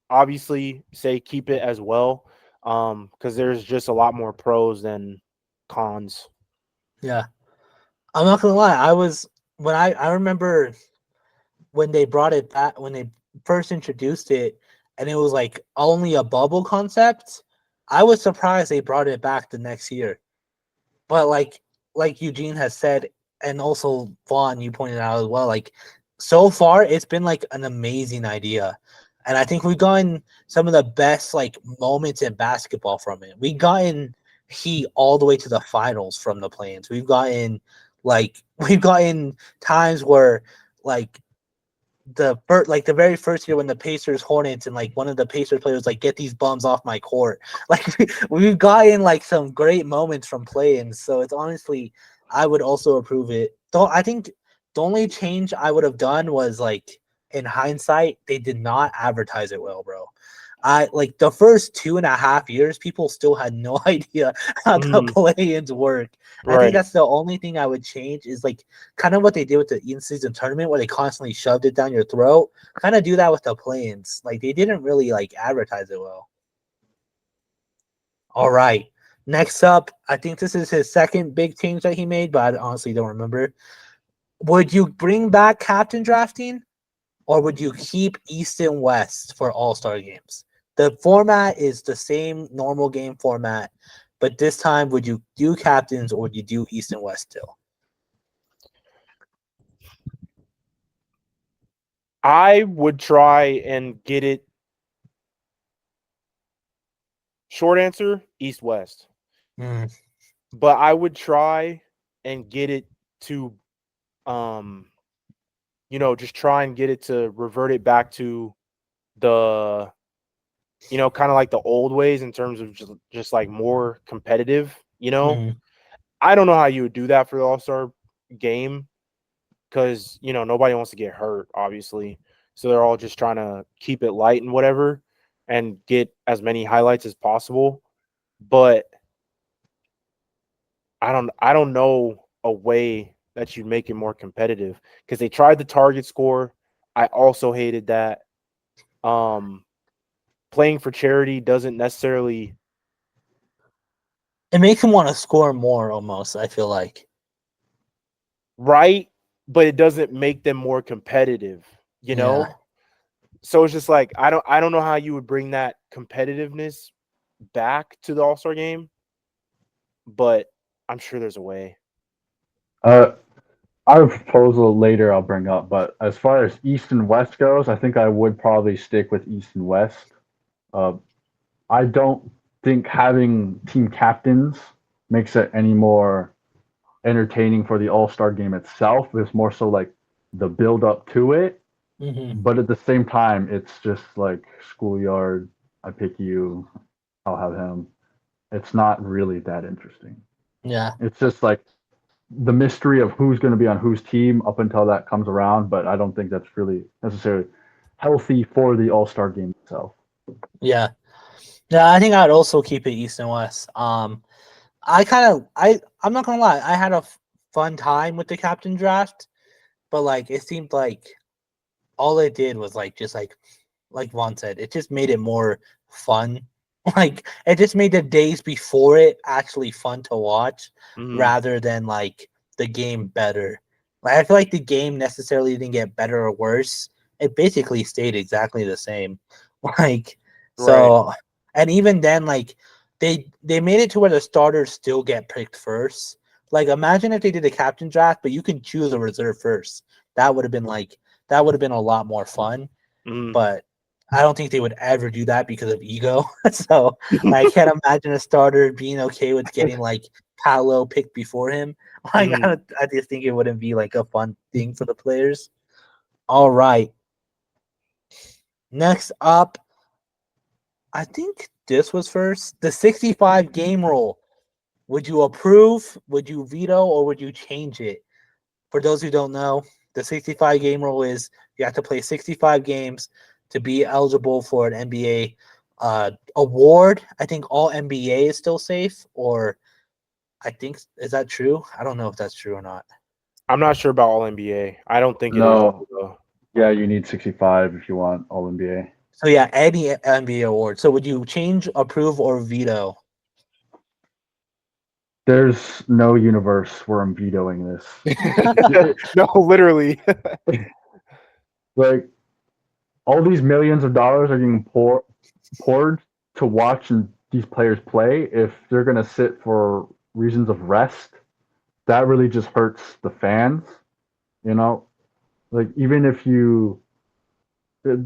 obviously say keep it as well, because there's just a lot more pros than cons. Yeah. I'm not gonna lie. I remember when they brought it back, when they first introduced it, and it was like only a bubble concept. I was surprised they brought it back the next year. But like Eugene has said, and also Vaughn, you pointed out as well, like so far it's been like an amazing idea. And I think we've gotten some of the best moments in basketball from it. We've gotten Heat all the way to the finals from the plans. We've gotten times where the very first year when the Pacers Hornets and one of the Pacers players get these bums off my court. We've gotten some great moments from play-ins. So it's honestly, I would also approve it. Though I think the only change I would have done was in hindsight, they did not advertise it well, bro. I like the first 2.5 years, people still had no idea how the Mhm. play-ins work. I think Right. that's the only thing I would change is like kind of what they did with the in-season tournament where they constantly shoved it down your throat. Kind of do that with the play-ins. Like they didn't really like advertise it well. All right. Next up, I think this is his second big change that he made, but I honestly don't remember. Would you bring back captain drafting or would you keep East and West for all-star games? The format is the same normal game format, but this time would you do captains or would you do East and West still? I would try and get it. Short answer, East West. Mm, But I would try and get it to just try and get it to revert it back to the kind of like the old ways in terms of just like more competitive. mm, I don't know how you would do that for the All-Star game because nobody wants to get hurt, obviously. So they're all just trying to keep it light and whatever and get as many highlights as possible. But I don't know a way that you make it more competitive because they tried the target score. I also hated that. Playing for charity doesn't necessarily It makes him want to score more almost, I feel like. right, but it doesn't make them more competitive, you Yeah. know? So it's just like I don't know how you would bring that competitiveness back to the All-Star game, but I'm sure there's a way. I have a proposal later I'll bring up, but as far as East and West goes, I think I would probably stick with East and West. Uh, I don't think having team captains makes it any more entertaining for the All Star game itself. It's more so like the build up to it. Hmm. But at the same time, it's just like schoolyard. I pick you, I'll have him. It's not really that interesting. Yeah. It's just like the mystery of who's going to be on whose team up until that comes around. But I don't think that's really necessarily healthy for the All Star game itself. Yeah. Yeah, I think I'd also keep it East and West. I'm not gonna lie, I had a fun time with the captain draft, but like it seemed like all it did was like just like Vaughn said, it just made it more fun. Like it just made the days before it actually fun to watch Mhm. rather than like the game better. Like I feel like the game necessarily didn't get better or worse. It basically stayed exactly the same. Like Right. so and even then like they made it to where the starters still get picked first. Like imagine if they did a captain draft, but you can choose a reserve first. That would have been a lot more fun, Mhm. but I don't think they would ever do that because of ego. So I can't imagine a starter being okay with getting like Paolo picked before him. Like Mhm. I just think it wouldn't be like a fun thing for the players. All right. Next up, I think this was first. The 65 game rule. Would you approve? Would you veto or would you change it? For those who don't know, the 65 game rule is you have to play 65 games to be eligible for an NBA award. I think all NBA is still safe, or I think is that true? I don't know if that's true or not. I'm not sure about all NBA. I don't think it is No, though. yeah, you need 65 if you want All NBA. So yeah, any NBA award. So would you change, approve, or veto? There's no universe where I'm vetoing this. No, literally. Like all these millions of dollars are getting poured to watch these players play. If they're going to sit for reasons of rest, that really just hurts the fans. You know, like even if you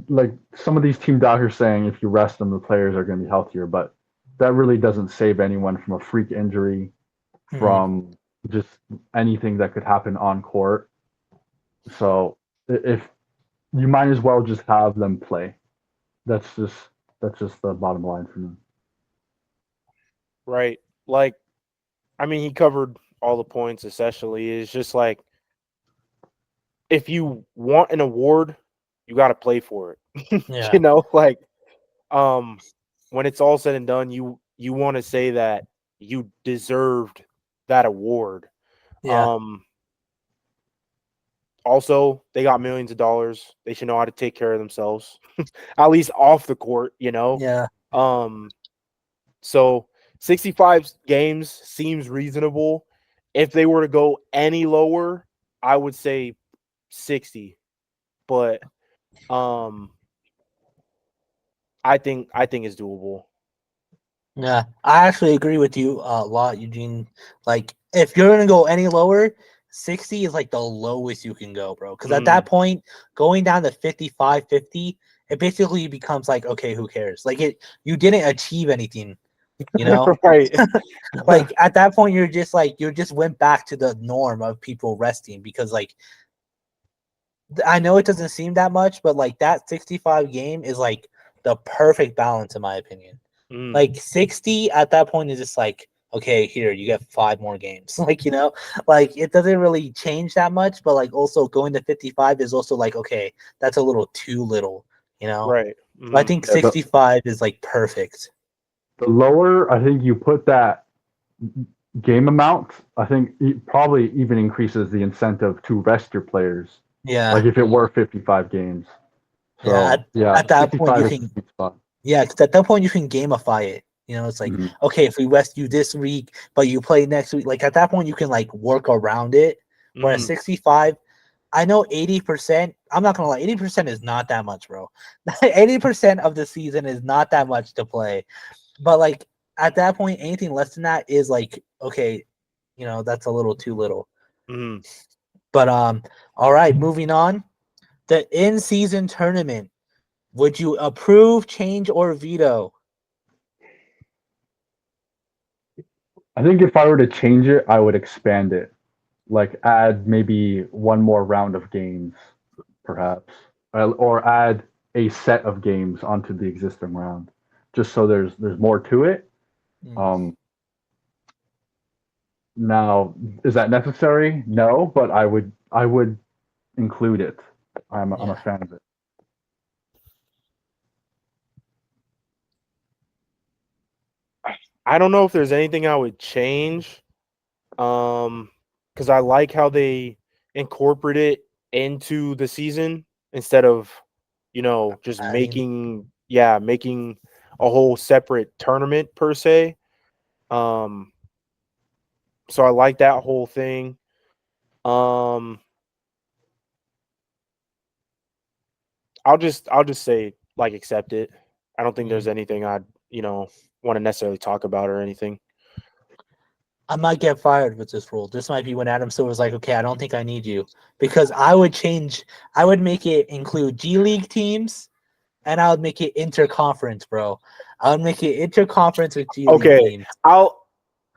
like some of these teams out here saying if you rest them, the players are going to be healthier, but that really doesn't save anyone from a freak injury, Mhm. from just anything that could happen on court. So if you might as well just have them play. That's just that's just the bottom line for me. Right. Like, I mean, he covered all the points essentially. It's just like if you want an award, you got to play for it. Yeah. Like when it's all said and done, you want to say that you deserved that award. Yeah. Also, they got millions of dollars. They should know how to take care of themselves, at least off the court, you know? Yeah. So 65 games seems reasonable. If they were to go any lower, I would say 60. But I think it's doable. Yeah, I actually agree with you a lot, Eugene. Like, if you're gonna go any lower, 60 is like the lowest you can go, bro. Because at that point, going down to 55, 50, it basically becomes like, okay, who cares? Like, you didn't achieve anything, you know? Right. Like at that point, you just went back to the norm of people resting because like I know it doesn't seem that much, but like that 65 game is like the perfect balance in my opinion. Like 60 at that point is just like, okay, here you get 5 more games. Like, you know, like it doesn't really change that much, but like also going to 55 is also like, okay, that's a little too little, you know? Right. So I think 65 is like perfect. The lower I think you put that game amount, I think it probably even increases the incentive to rest your players. Yeah. Like if it were 55 games. So At that point you is can a sweet spot. Yeah, because at that point you can gamify it. You know, it's like, okay, if we rest you this week, but you play next week, like at that point you can like work around it. Whereas 65, I know 80%, I'm not gonna lie, 80% is not that much, bro. 80% of the season is not that much to play. But like at that point, anything less than that is like, okay, you know, that's a little too little. But all right, moving on. The in-season tournament. Would you approve, change, or veto? I think if I were to change it, I would expand it. Like add maybe one more round of games, perhaps, or add a set of games onto the existing round, just so there's more to it. Now, is that necessary? No, but I would include it. I'm a fan of it. I don't know if there's anything I would change. Because I like how they incorporate it into the season instead of, you know, just making a whole separate tournament per se. So I like that whole thing. I'll just say like accept it. I don't think there's anything I'd, you know, want to necessarily talk about or anything. I might get fired with this rule. This might be when Adam Silver's like, okay, I don't think I need you. Because I would make it include G League teams and I would make it interconference, bro. I would make it interconference with G League teams.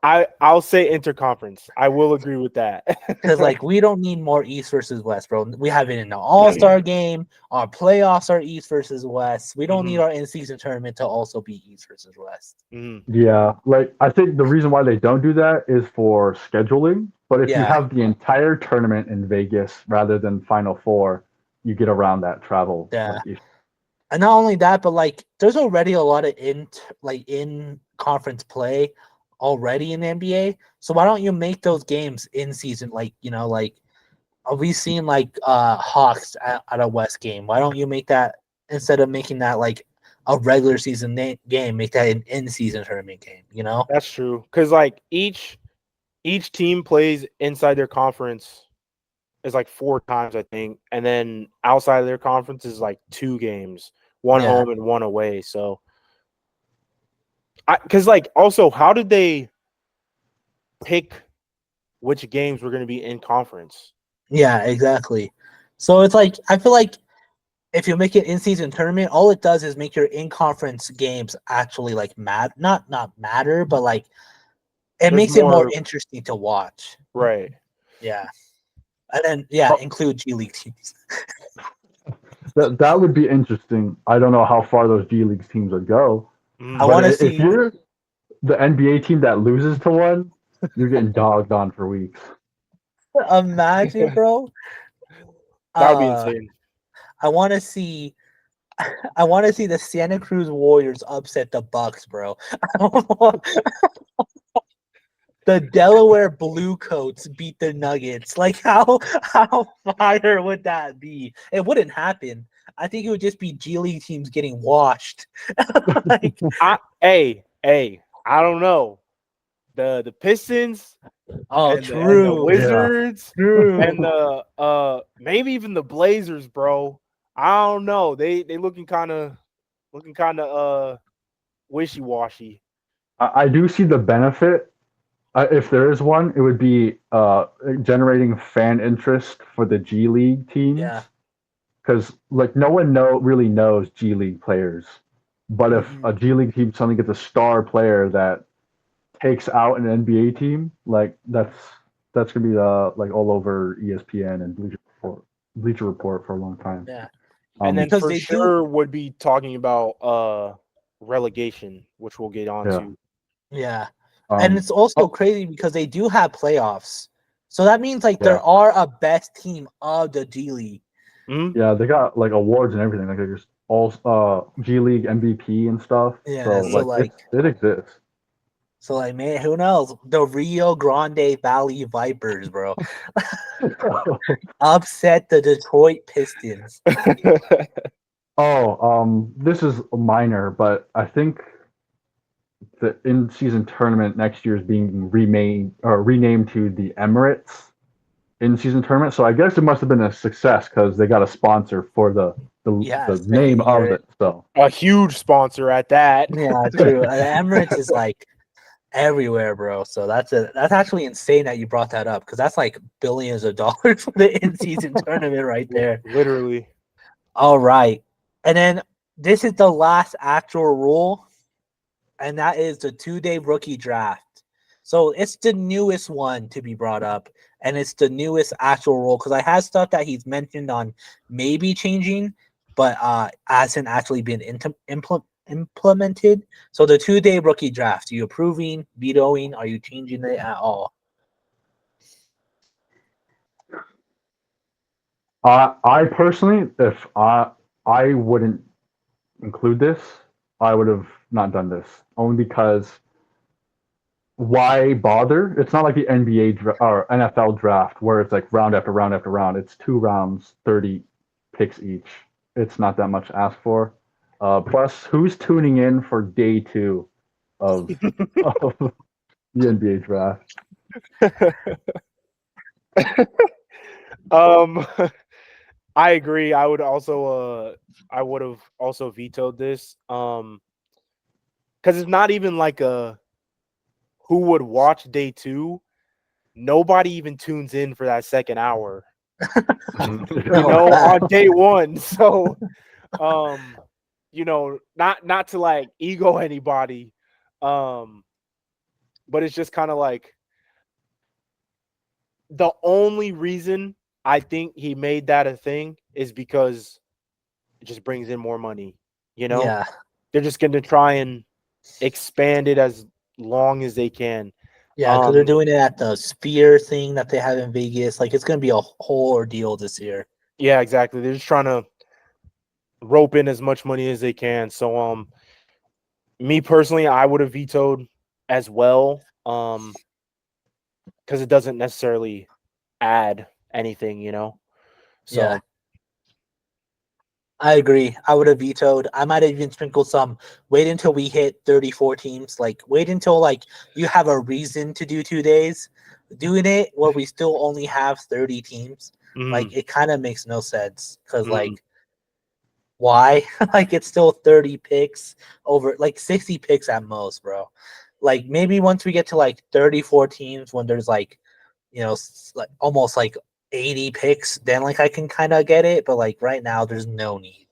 I'll say interconference. I will agree with that. Because like we don't need more East versus West, bro. We have it in the All-Star game. Our playoffs are East versus West. We don't need our in-season tournament to also be East versus West. Yeah, like I think the reason why they don't do that is for scheduling. But if you have the entire tournament in Vegas rather than Final Four, you get around that travel. Yeah. And not only that, but like there's already a lot of in conference play already in the NBA. So why don't you make those games in season? Like, you know, like we've seen like Hawks at a West game. Why don't you make that instead of making that like a regular season game, make that an in season tournament game, you know? That's true. Because like each team plays inside their conference is like 4 times, I think. And then outside of their conference is like 2 games, one home and one away. So because like also how did they pick which games were going to be in conference? Yeah, exactly. So it's like I feel like if you make it in-season tournament, all it does is make your in-conference games actually like not matter, but like it makes it more interesting to watch. Right. Yeah. And then include G League teams. That would be interesting. I don't know how far those G League teams would go. I want to see if you're the NBA team that loses to one, you're getting dogged on for weeks. Imagine, bro. That would be insane. I want to see. I want to see the Santa Cruz Warriors upset the Bucks, bro. The Delaware Bluecoats beat the Nuggets. Like how fire would that be? It wouldn't happen. I think it would just be G League teams getting washed. Like, Hey, I don't know. The Pistons oh, and the true, Wizards true. and the maybe even the Blazers, bro. I don't know. They looking kind of wishy-washy. I do see the benefit. If there is one, it would be generating fan interest for the G League teams. Yeah. Because like no one really knows G League players, but if a G League team suddenly gets a star player that takes out an NBA team, like that's gonna be like all over ESPN and Bleacher Report for a long time. Yeah. And then Because for they sure would be talking about relegation, which we'll get on to. Yeah. And it's also crazy because they do have playoffs. So that means like there are a best team of the G League. Mm-hmm. Yeah, they got like awards and everything. Like there's all G League MVP and stuff. Yeah, so so, like it exists. So like, man, who knows? The Rio Grande Valley Vipers, bro, upset the Detroit Pistons. This is minor, but I think the in-season tournament next year is being renamed to the Emirates in-season tournament. So I guess it must have been a success because they got a sponsor for the name of it. So a huge sponsor at that. Yeah, true. Emirates is like everywhere, bro. So that's actually insane that you brought that up because that's like billions of dollars for the in-season tournament right there. Literally. All right, and then this is the last actual rule, and that is the 2-day rookie draft. So it's the newest one to be brought up, and it's the newest actual rule because I had stuff that he's mentioned on maybe changing, but hasn't actually been implemented. So the 2-day rookie draft, are you approving, vetoing, are you changing it at all? I personally, if I wouldn't include this, I would have not done this. Only because why bother? It's not like the NBA or NFL draft where it's like round after round after round. It's 2 rounds, 30 picks each. It's not that much to ask for. Plus, who's tuning in for day 2 of, of the NBA draft? I agree. I would have also vetoed this. Because it's not even like a who would watch day 2. Nobody even tunes in for that second hour. On day 1. So not to like ego anybody. But it's just kind of like the only reason I think he made that a thing is because it just brings in more money. Yeah. They're just going to try and expand it as long as they can. Yeah, because they're doing it at the Sphere thing that they have in Vegas. Like, it's going to be a whole ordeal this year. Yeah, exactly. They're just trying to rope in as much money as they can. So, me personally, I would have vetoed as well, because it doesn't necessarily add anything, So, yeah. I agree. I would have vetoed. I might have even sprinkled some. Wait until we hit 34 teams. Like, wait until like you have a reason to do 2 days. Doing it where we still only have 30 teams, like it kind of makes no sense. Because like, why? Like, it's still 30 picks over like 60 picks at most, bro. Like, maybe once we get to like 34 teams, when there's like, like almost like 80 picks, then like I can kind of get it, but like right now there's no need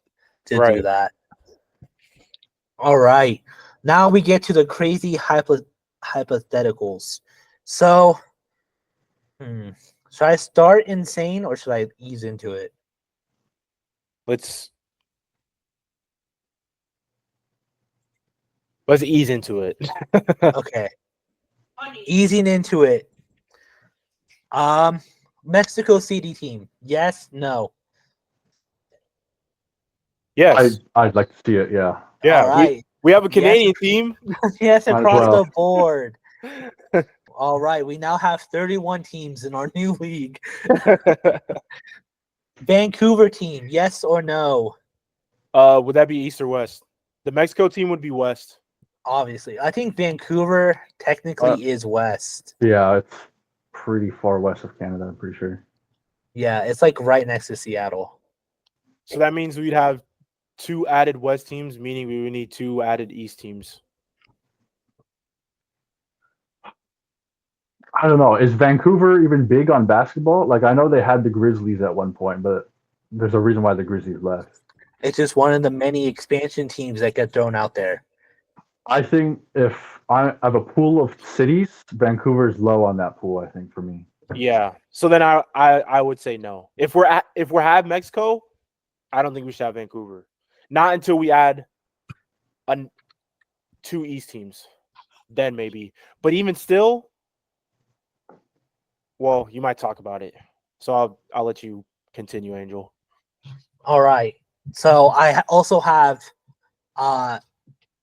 to do that. All right, now we get to the crazy hypotheticals. So should I start insane or should I ease into it? Let's ease into it. Okay, easing into it. Mexico City team. Yes, no. Yes. I'd like to see it. Yeah. Yeah. All right. We have a Canadian team. Yes, Might as across well. the board. All right. We now have 31 teams in our new league. Vancouver team, yes or no? Would that be East or West? The Mexico team would be West. Obviously. I think Vancouver technically is west. Yeah, it's pretty far west of Canada, I'm pretty sure. Yeah, it's like right next to Seattle. So that means we'd have 2 added West teams, meaning we would need 2 added East teams. I don't know. Is Vancouver even big on basketball? Like, I know they had the Grizzlies at one point, but there's a reason why the Grizzlies left. It's just one of the many expansion teams that get thrown out there. I think if I have a pool of cities, Vancouver's low on that pool, I think, for me. Yeah. So then I would say no. If we're have Mexico, I don't think we should have Vancouver. Not until we add 2 East teams. Then maybe. But even still, well, you might talk about it. So I'll let you continue, Angel. All right. So I also have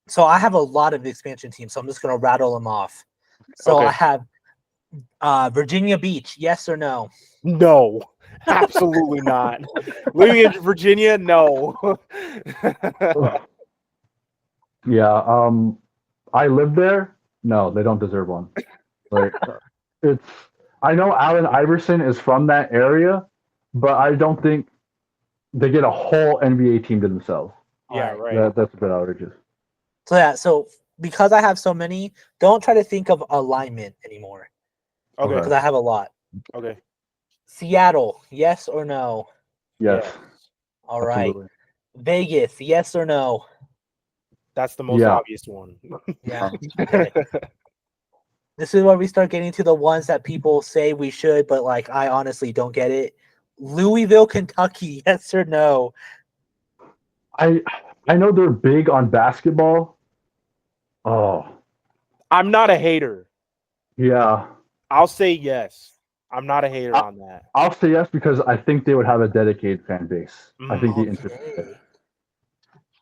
so I have a lot of expansion teams, so I'm just gonna rattle them off. So Okay. I have Virginia Beach, yes or no? No, absolutely not. Living in Virginia, no. Yeah, I live there. No, they don't deserve one. Like, it's. I know Allen Iverson is from that area, but I don't think they get a whole NBA team to themselves. Yeah, right. That's a bit outrageous. So yeah, so because I have so many, don't try to think of alignment anymore Okay. because I have a lot. Okay. Seattle, yes or no? Yes. All right. Absolutely. Vegas, yes or no? That's the most Yeah. obvious one. Yeah. Okay. This is where we start getting to the ones that people say we should, but like I honestly don't get it. Louisville, Kentucky, yes or no? I know they're big on basketball. Oh, I'm not a hater. yeah. I'll say yes. I'm not a hater on that. I'll say yes because I think they would have a dedicated fan base. I think the interest. Okay.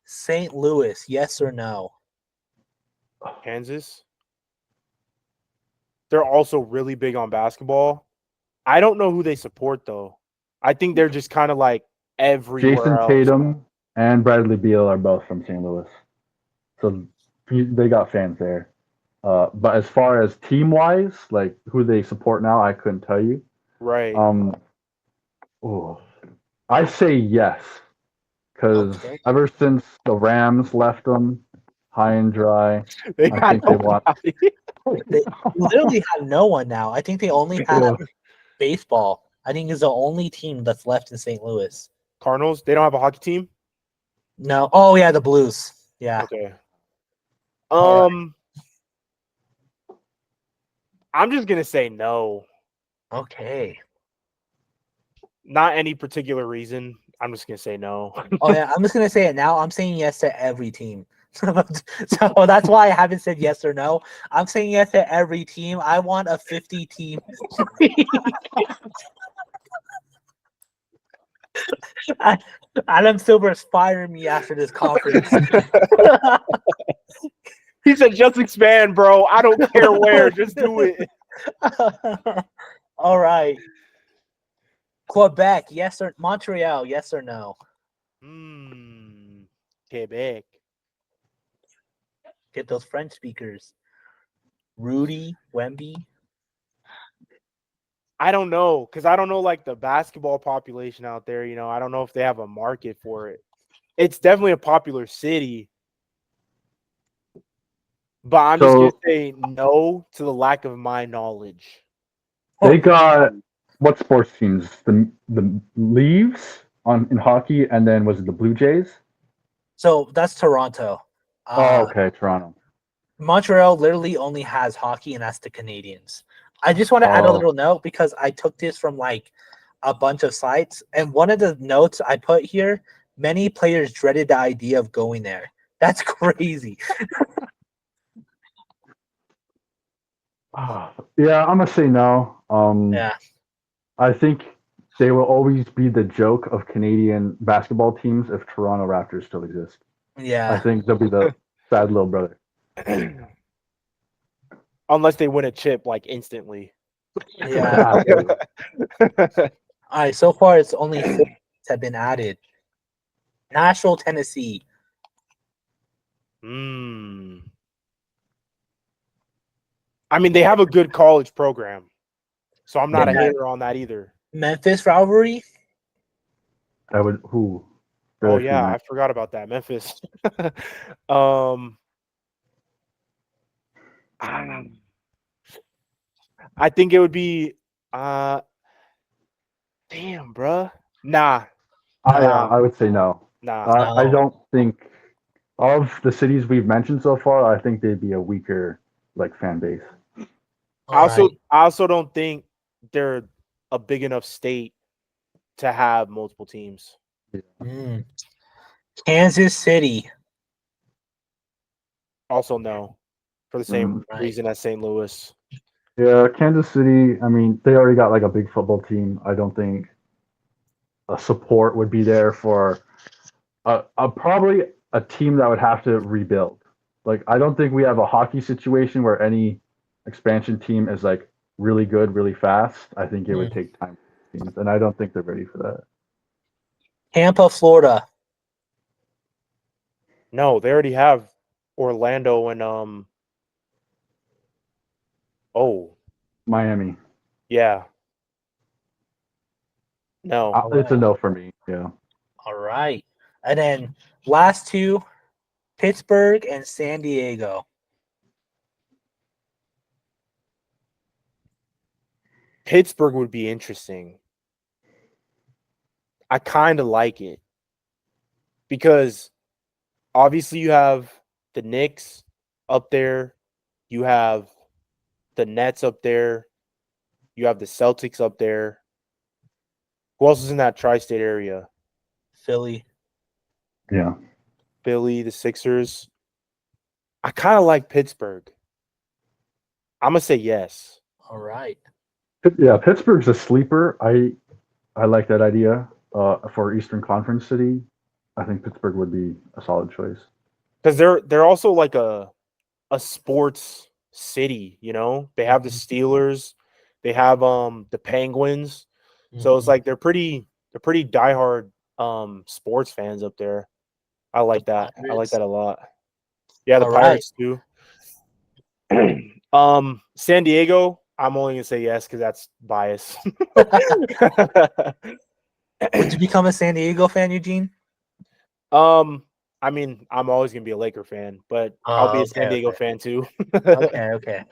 St. Louis, yes or no? Kansas. They're also really big on basketball. I don't know who they support though. I think they're just kind of like everywhere Jason else. Tatum and Bradley Beal are both from St. Louis, so they got fans there. But as far as team wise, like who they support now, I couldn't tell you. Right. Oh, I say yes, because Okay. ever since the Rams left them high and dry, They I got think they want. They literally have no one now. I think they only have baseball. I think is the only team that's left in St. Louis. Cardinals. They don't have a hockey team. No. Oh yeah, the Blues. Yeah. Okay. All right. I'm just gonna say no. Okay. Not any particular reason. I'm just gonna say no. Oh yeah, I'm just gonna say it now. I'm saying yes to every team. So that's why I haven't said yes or no. I'm saying yes to every team. I want a 50 team. Adam Silver's firing me after this conference. He said, "Just expand, bro. I don't care where. Just do it." All right. Quebec, yes or Montreal, yes or no? Quebec. Get those French speakers. Rudy, Wemby. I don't know, because I don't know like the basketball population out there. You know, I don't know if they have a market for it. It's definitely a popular city, but I'm just gonna say no to the lack of my knowledge. They got what sports teams? The Leaves in hockey, and then was it the Blue Jays? So that's Toronto. Okay, Toronto. Montreal literally only has hockey, and that's the Canadians. I just want to add a little note because I took this from like a bunch of sites, and one of the notes I put here: many players dreaded the idea of going there. That's crazy. Yeah, I'm gonna say no. Yeah. I think they will always be the joke of Canadian basketball teams if Toronto Raptors still exist. I Yeah. think they'll be the sad little brother. Unless they win a chip like instantly. Yeah. All right. So far, it's only 4 have been added. Nashville, Tennessee. I mean, they have a good college program, so I'm not a Yeah. hater on that either. Memphis rivalry. I would who? Oh yeah, I forgot about that. Memphis. I think it would be damn, bruh. Nah. I would say no. Nah. No. I don't think of the cities we've mentioned so far. I think they'd be a weaker like fan base. All right. I also don't think they're a big enough state to have multiple teams. Kansas City. Also no, for the same Right. reason as St. Louis. Yeah, Kansas City. I mean, they already got like a big football team. I don't think a support would be there for probably a team that would have to rebuild. Like, I don't think we have a hockey situation where any expansion team is like really good, really fast. I think it would take time, for teams, and I don't think they're ready for that. Tampa, Florida. No, they already have Orlando and Miami. Yeah. No. It's a no for me. Yeah. All right. And then last two, Pittsburgh and San Diego. Pittsburgh would be interesting. I kind of like it because obviously you have the Knicks up there, you have the Nets up there, you have the Celtics up there. Who else is in that tri-state area? Philly. Yeah. Philly, the Sixers. I kind of like Pittsburgh. I'm gonna say yes. All right. Yeah, Pittsburgh's a sleeper. I like that idea for Eastern Conference city. I think Pittsburgh would be a solid choice because they're also like a sports city. You know, they have the Steelers, they have the Penguins, so it's like they're pretty diehard sports fans up there. I like that. I like that a lot. Yeah, the Pirates too. San Diego, I'm only gonna say yes because that's bias. Would you become a San Diego fan, Eugene? I mean, I'm always gonna be a Laker fan, but I'll be a San Diego fan too. Okay.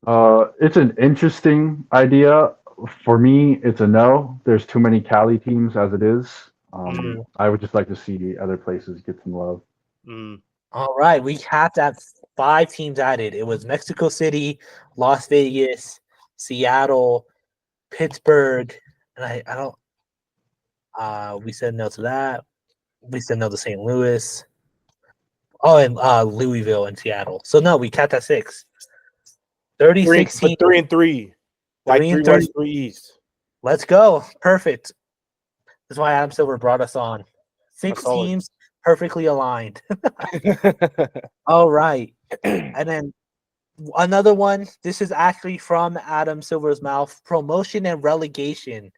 It's an interesting idea. For me, it's a no. There's too many Cali teams as it is. I would just like to see other places get some love. All right, we have to have 5 teams added. It was Mexico City, Las Vegas, Seattle, Pittsburgh, and I don't. We said no to that. We said no to St. Louis. Oh, and Louisville and Seattle. So no, we capped at 6. 36 teams. 3 and 3. Like 3 West, 3 East. Let's go. Perfect. That's why Adam Silver brought us on. 6 teams perfectly aligned. All right. And then another one. This is actually from Adam Silver's mouth. Promotion and relegation.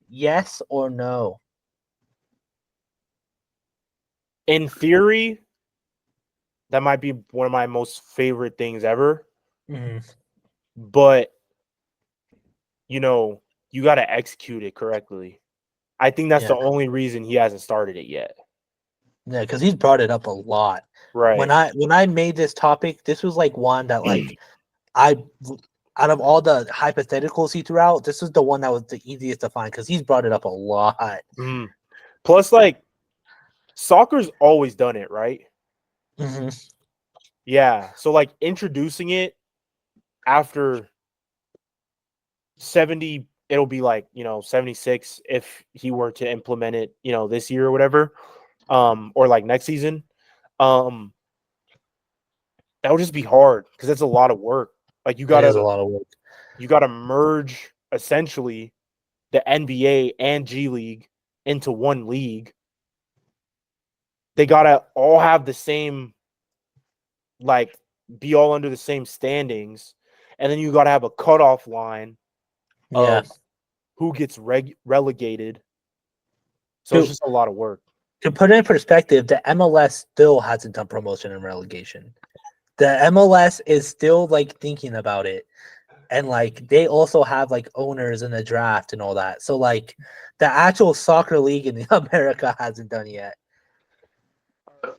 Yes or no? In theory, that might be one of my most favorite things ever. But, you know, you got to execute it correctly. I think that's the only reason he hasn't started it yet. Yeah, because he's brought it up a lot. Right. When I made this topic, this was like one that like out of all the hypotheticals he threw out, this was the one that was the easiest to find because he's brought it up a lot. Plus, like, soccer's always done it, right? Yeah. So, like, introducing it after 70, it'll be like, 76 if he were to implement it, this year or whatever, or like next season. That would just be hard because it's a lot of work. Like, you gotta a lot of work. You gotta merge essentially the NBA and G League into one league. They gotta all have the same, like, be all under the same standings, and then you gotta have a cutoff line Yeah. of who gets relegated. So it's just a lot of work. To put it in perspective, the MLS still hasn't done promotion and relegation. The MLS is still like thinking about it. And like they also have like owners in the draft and all that. So like the actual soccer league in America hasn't done yet.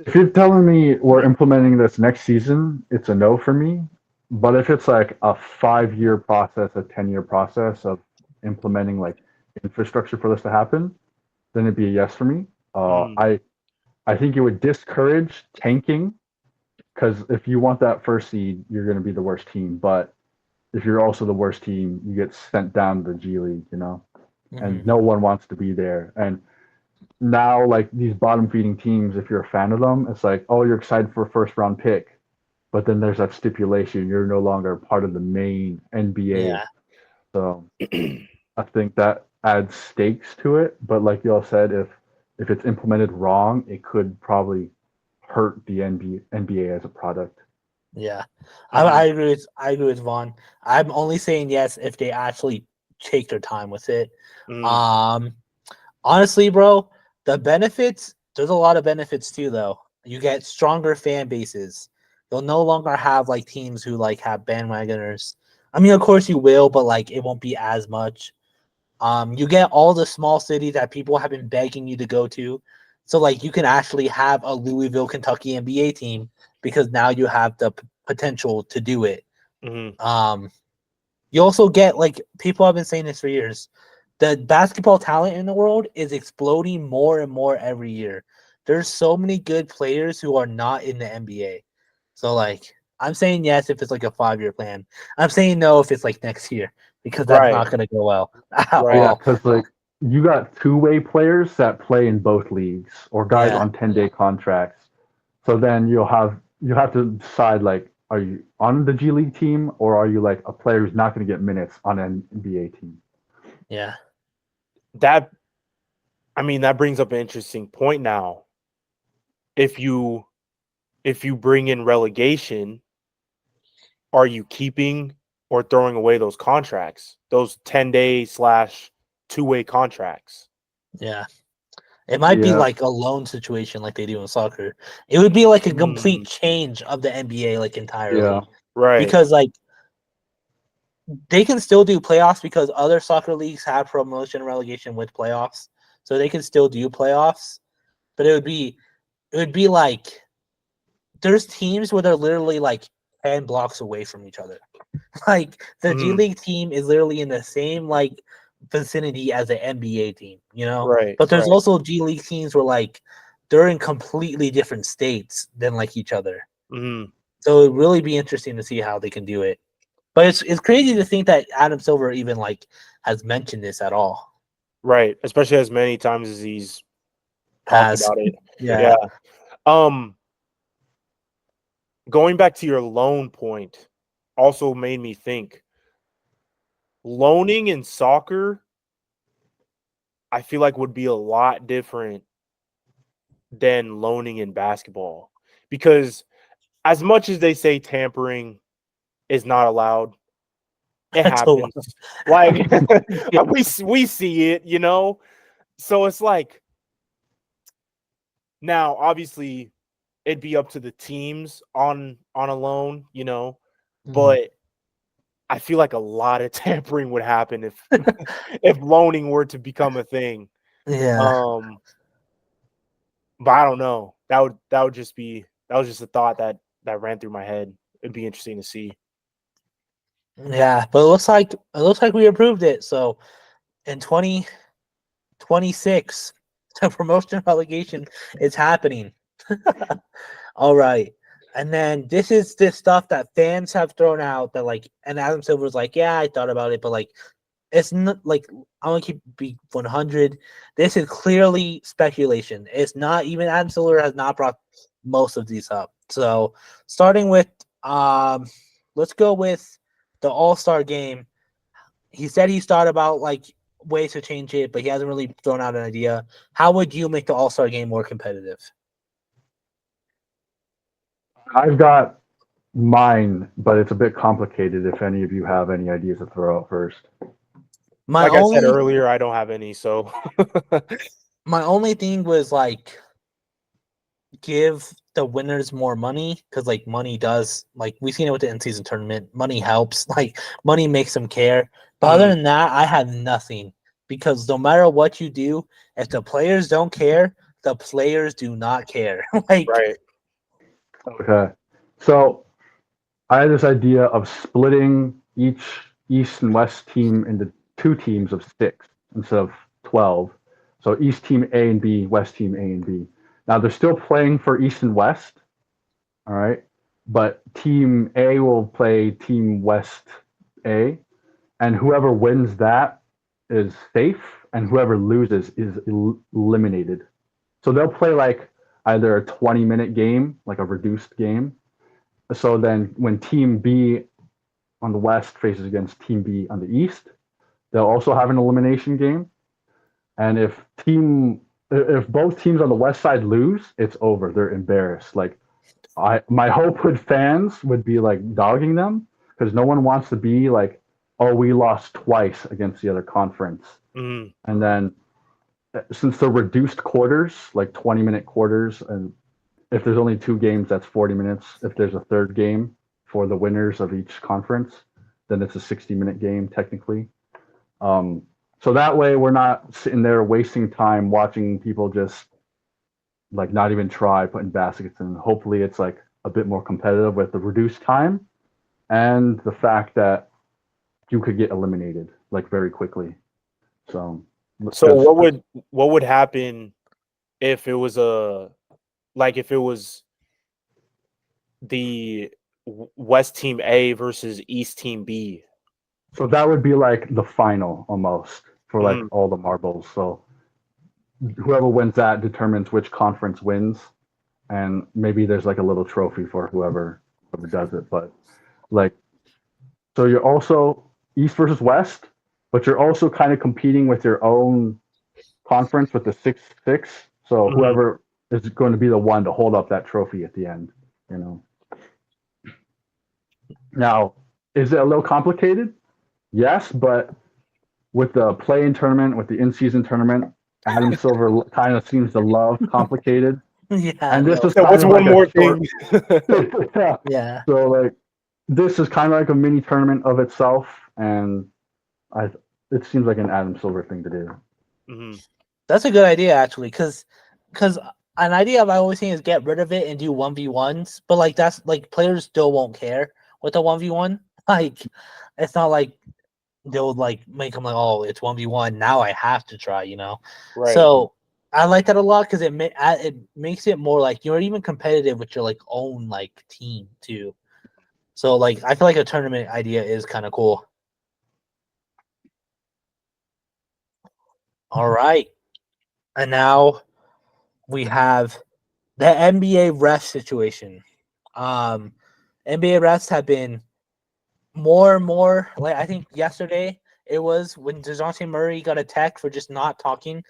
If you're telling me we're implementing this next season, it's a no for me. But if it's like a 5-year process, a 10-year process of implementing like infrastructure for this to happen, then it'd be a yes for me. I think it would discourage tanking because if you want that first seed, you're going to be the worst team. But if you're also the worst team, you get sent down to the G League, and no one wants to be there. And now, like these bottom feeding teams, if you're a fan of them, it's like, oh, you're excited for a first round pick. But then there's that stipulation you're no longer part of the main NBA. Yeah. So I think that adds stakes to it. But like y'all said, if it's implemented wrong, it could probably hurt the NBA as a product. Yeah. I agree with Vaughn. I'm only saying yes if they actually take their time with it. Honestly, bro, the benefits, there's a lot of benefits too though. You get stronger fan bases. You'll no longer have like teams who like have bandwagoners. I mean, of course you will, but like it won't be as much. You get all the small cities that people have been begging you to go to. So like you can actually have a Louisville, Kentucky NBA team because now you have the potential to do it. You also get like people have been saying this for years. The basketball talent in the world is exploding more and more every year. There's so many good players who are not in the NBA. So like I'm saying yes if it's like a 5-year plan. I'm saying no if it's like next year because that's not going to go well at all. Yeah, because like you got two-way players that play in both leagues or guys on 10-day contracts. So then you have to decide like, are you on the G League team or are you like a player who's not going to get minutes on an NBA team? Yeah. That brings up an interesting point now. If you bring in relegation, are you keeping or throwing away those contracts, those 10-day / 2-way contracts? Yeah. It might be like a loan situation like they do in soccer. It would be like a complete change of the NBA like entirely. Yeah. Right. Because like they can still do playoffs because other soccer leagues have promotion and relegation with playoffs. So they can still do playoffs. But it would be like there's teams where they're literally like 10 blocks away from each other. Like the G League team is literally in the same like vicinity as an NBA team, Right. But there's also G League teams where like they're in completely different states than like each other. So it'd really be interesting to see how they can do it. But it's crazy to think that Adam Silver even like has mentioned this at all. Right, especially as many times as he's talked about it. Yeah. Going back to your loan point also made me think. Loaning in soccer, I feel like would be a lot different than loaning in basketball. Because as much as they say tampering is not allowed, it happens. Like we see it, So it's like now obviously it'd be up to the teams on a loan, but I feel like a lot of tampering would happen if loaning were to become a thing. Yeah. But I don't know. That was just a thought that ran through my head. It'd be interesting to see. Yeah, but it looks like we approved it. So in 2026, the promotion relegation is happening. All right. And then this is this stuff that fans have thrown out that like, and Adam Silver's like, yeah, I thought about it, but like, it's not like I want to be 100. This is clearly speculation. It's not even Adam Silver has not brought most of these up. So starting with, let's go with the All-Star game. He said he's thought about like ways to change it, but he hasn't really thrown out an idea. How would you make the All-Star game more competitive? I've got mine, but it's a bit complicated. If any of you have any ideas to throw out first. My Like I said only earlier, I don't have any. So my only thing was like give the winners more money because like money does like we've seen it with the in-season tournament. Money helps. Like money makes them care. But other than that, I have nothing because no matter what you do, if the players don't care, the players do not care. Like right. Okay. So I had this idea of splitting each East and West team into 2 teams of 6 instead of 12. So East team A and B, West team A and B. Now they're still playing for East and West, all right? But team A will play team West A, and whoever wins that is safe, and whoever loses is eliminated. So they'll play like either a 20-minute game, like a reduced game. So then when team B on the West faces against team B on the East, they'll also have an elimination game. And if both teams on the West side lose, it's over. They're embarrassed. Like my hope with fans would be like dogging them because no one wants to be like, oh, we lost twice against the other conference. Mhm. And then since they're reduced quarters, like 20-minute quarters, and if there's only 2 games, that's 40 minutes. If there's a third game for the winners of each conference, then it's a 60-minute game technically. So that way we're not sitting there wasting time watching people just like not even try putting baskets in. Hopefully it's like a bit more competitive with the reduced time and the fact that you could get eliminated like very quickly. So what would happen if it was if it was the West team A versus East team B? So that would be like the final almost for like all the marbles. So whoever wins that determines which conference wins, and maybe there's like a little trophy for whoever does it. But like, so you're also East versus West, but you're also kind of competing with your own conference with the 6-6. So whoever is going to be the one to hold up that trophy at the end, you know. Now, is it a little complicated? Yes, but with the play-in tournament, with the in-season tournament, Adam Silver kind of seems to love complicated. yeah, And this is There kind was of one like more a short, thing. yeah. yeah. So like this is kind of like a mini tournament of itself, and it seems like an Adam Silver thing to do. Mhm. That's a good idea actually, because an idea I've always seen is get rid of it and do 1v1s, but like that's like players still won't care with the 1v1. Like it's not like they'll like make them like, oh, it's 1v1 now I have to try, you know. Right. So I like that a lot because it makes it more like you're even competitive with your like own like team too. So like I feel like a tournament idea is kind of cool. All right, and now we have the NBA ref situation. NBA refs have been more and more like I think yesterday it was when DeJounte Murray got a tech for just not talking.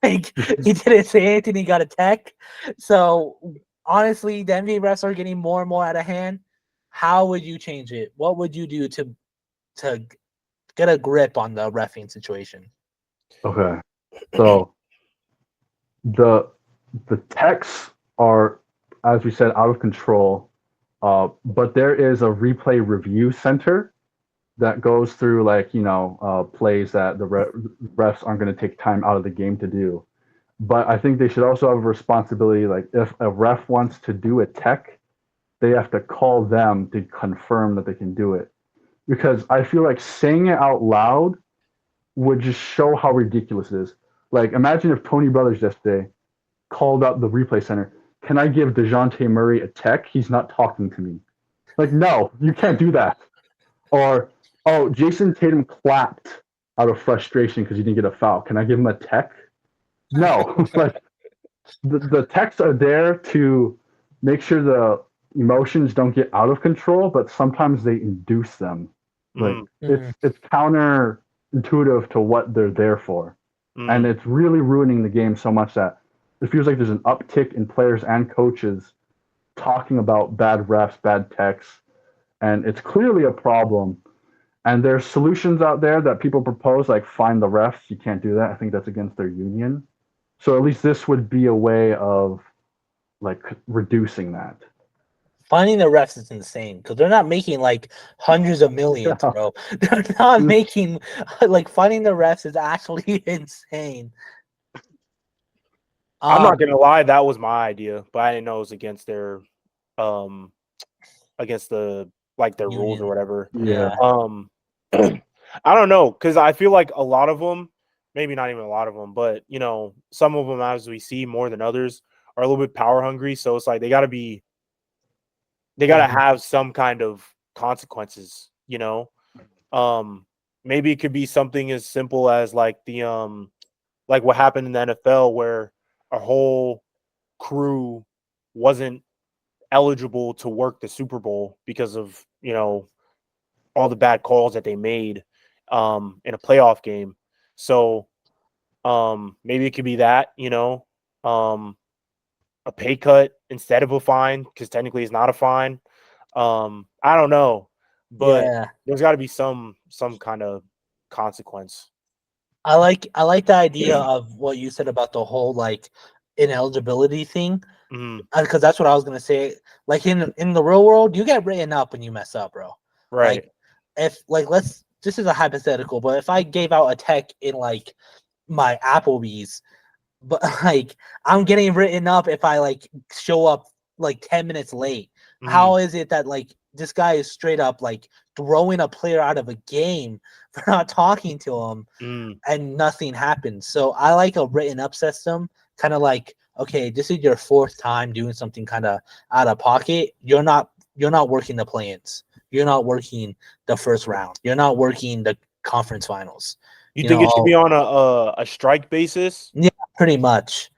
Like he didn't say anything, he got a tech. So honestly, the NBA refs are getting more and more out of hand. How would you change it? What would you do to get a grip on the reffing situation? Okay, so the techs are, as we said, out of control. But there is a replay review center that goes through like plays that the refs aren't going to take time out of the game to do. But I think they should also have a responsibility. Like if a ref wants to do a tech, they have to call them to confirm that they can do it. Because I feel like saying it out loud would just show how ridiculous it is. Like imagine if Tony Brothers yesterday called up the replay center. Can I give DeJounte Murray a tech? He's not talking to me. Like, no, you can't do that. Or, oh, Jason Tatum clapped out of frustration because he didn't get a foul. Can I give him a tech? No. Like, the techs are there to make sure the emotions don't get out of control, but sometimes they induce them. Like, it's intuitive to what they're there for. And it's really ruining the game so much that it feels like there's an uptick in players and coaches talking about bad refs, bad techs, and it's clearly a problem. And there's solutions out there that people propose, like fine the refs. You can't do that. I think that's against their union. So at least this would be a way of like reducing that. Finding the refs is insane because they're not making like hundreds of millions, Yeah. bro. They're not making like finding the refs is actually insane. I'm not gonna lie, that was my idea, but I didn't know it was against their against the like their rules or Union. whatever. Yeah. I don't know, because I feel like a lot of them, maybe not even a lot of them, but you know, some of them, as we see more than others, are a little bit power hungry. So it's like they gotta have some kind of consequences, you know. Maybe it could be something as simple as like the like what happened in the NFL where a whole crew wasn't eligible to work the Super Bowl because of, you know, all the bad calls that they made in a playoff game. So maybe it could be that, you know, a pay cut instead of a fine, because technically it's not a fine. I don't know, but there's got to be some kind of consequence. I like the idea of what you said about the whole like ineligibility thing, because that's what I was gonna say. Like in the real world, you get written up when you mess up, bro. Right. Like if like this is a hypothetical, but if I gave out a tech in like my Applebee's, but like I'm getting written up if I like show up like 10 minutes late. How is it that like this guy is straight up like throwing a player out of a game for not talking to him and nothing happens? So I like a written up system, kind of like, okay, this is your fourth time doing something kind of out of pocket. You're not working the play-ins. You're not working the first round. You're not working the conference finals. You think it should be on a strike basis? Yeah, pretty much.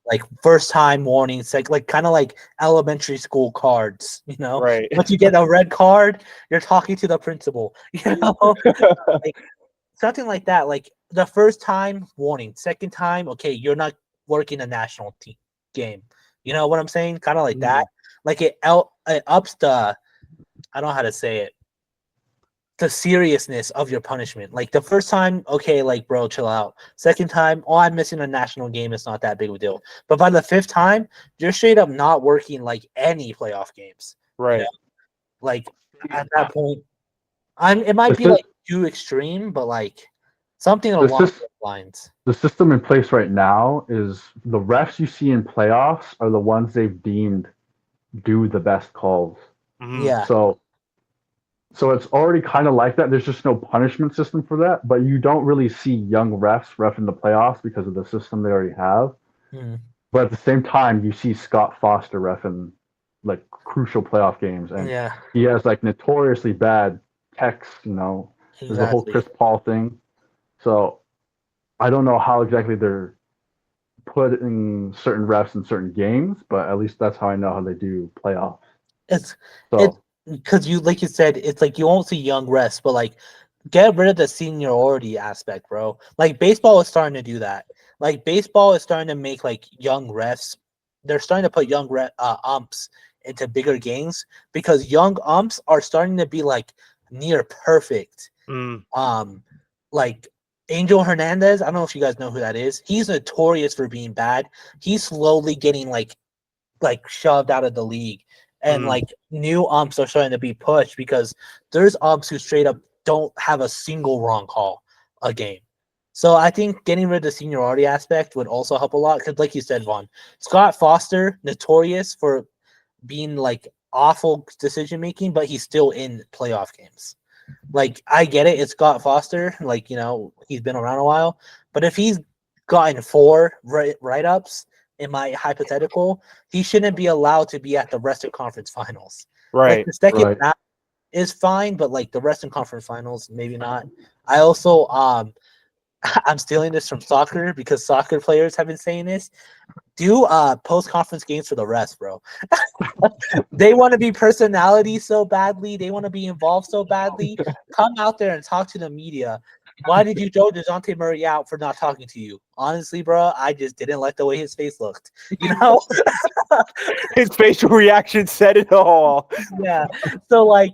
Like first time warnings, like kind of like elementary school cards, you know. Right. Once you get a red card, you're talking to the principal, you know. Like, something like that. Like the first time warning, second time, okay, you're not working a national team game. You know what I'm saying? Kind of like that. Like it ups the, I don't know how to say it, the seriousness of your punishment. Like the first time, okay, like bro, chill out. Second time, oh, I'm missing a national game. It's not that big of a deal. But by the fifth time, you're straight up not working like any playoff games. Right. You know? Like at that point, it might be like too extreme, but like something along those lines. The system in place right now is the refs you see in playoffs are the ones they've deemed do the best calls. Yeah. So it's already kind of like that. There's just no punishment system for that, but you don't really see young refs ref in the playoffs because of the system they already have. But at the same time, you see Scott Foster ref in like crucial playoff games, and he has like notoriously bad techs. You know, there's the whole Chris Paul thing. So I don't know how exactly they're putting certain refs in certain games, but at least that's how I know how they do playoffs. It's because you, like you said, it's like you won't see young refs, but like get rid of the seniority aspect, bro. Like baseball is starting to do that. Like baseball is starting to make like young refs. They're starting to put young umps into bigger games because young umps are starting to be like near perfect. Like Angel Hernandez, I don't know if you guys know who that is. He's notorious for being bad. He's slowly getting like shoved out of the league. And like new umps are starting to be pushed because there's umps who straight up don't have a single wrong call a game. So I think getting rid of the seniority aspect would also help a lot because, like you said, Vaughn, Scott Foster, notorious for being like awful decision making, but he's still in playoff games. Like I get it, it's Scott Foster, like, you know, he's been around a while, but if he's gotten 4 write-ups in my hypothetical, he shouldn't be allowed to be at the Western Conference Finals. Right. Like the second round is fine, but like the Western Conference Finals, maybe not. I also I'm stealing this from soccer because soccer players have been saying this. Do post-conference games for the rest, bro. They want to be personalities so badly. They want to be involved so badly. Come out there and talk to the media Why did you throw DeJounte Murray out for not talking to you? Honestly, bro, I just didn't like the way his face looked. You know? His facial reaction said it all. Yeah. So like,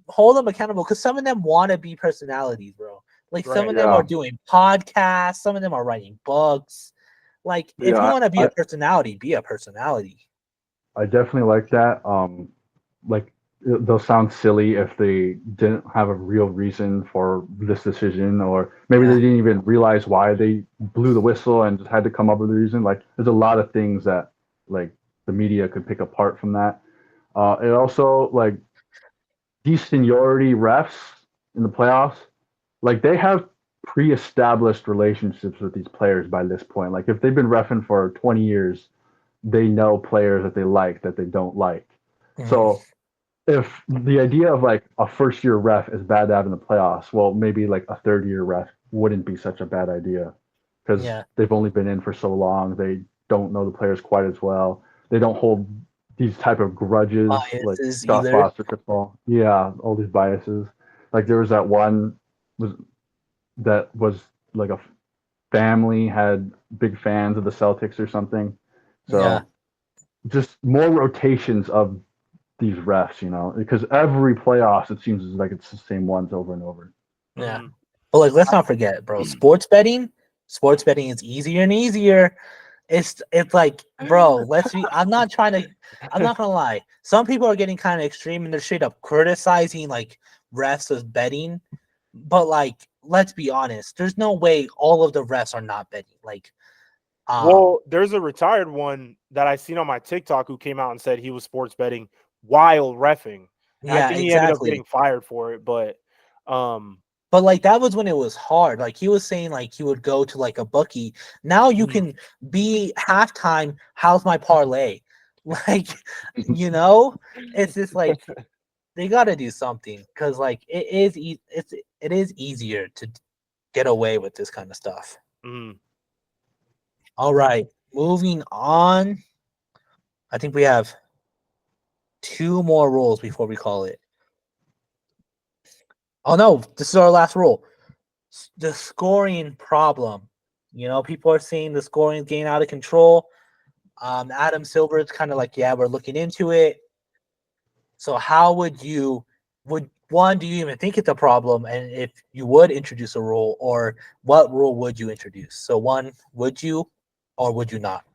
hold them accountable because some of them want to be personalities, bro. Like some Right. of them Yeah. are doing podcasts, some of them are writing books. Like if you Yeah, want to be a personality, be a personality. I definitely like that. Like they'll sound silly if they didn't have a real reason for this decision, or maybe Yeah. they didn't even realize why they blew the whistle and just had to come up with a reason. Like there's a lot of things that like the media could pick apart from that. It also like these seniority refs in the playoffs, like they have pre-established relationships with these players by this point. Like if they've been refing for 20 years, they know players that they like, that they don't like. So if the idea of like a first year ref is bad to have in the playoffs, well, maybe like a third year ref wouldn't be such a bad idea because Yeah. they've only been in for so long. They don't know the players quite as well. They don't hold these type of grudges like Biases Scott either. Foster, Chris Paul. Yeah, all these biases. Like there was that one that was like a family had big fans of the Celtics or something. So Yeah. just more rotations of these refs, because every playoffs it seems like it's the same ones over and over. Yeah. Mhm. But like let's not forget, bro, sports betting is easier and easier. It's like, bro, I'm not gonna lie. Some people are getting kind of extreme and they're straight up criticizing like refs as betting. But like, let's be honest, there's no way all of the refs are not betting. Like, Well, there's a retired one that I seen on my TikTok who came out and said he was sports betting while reffing. And I yeah, think he ended up exactly. getting fired for it, but But like that was when it was hard. Like he was saying, like he would go to like a bookie. Now you Mhm. can be halftime. How's my parlay? Like, it's just like they got to do something because like it is easier to get away with this kind of stuff. Mhm. All right, moving on. I think we have two more rules before we call it. Oh no, this is our last rule. The scoring problem. People are saying the scoring is getting out of control. Adam Silver is kind of like, yeah, we're looking into it. So how would do you even think it's a problem? And if you would introduce a rule, or what rule would you introduce? So one, would you or would you not?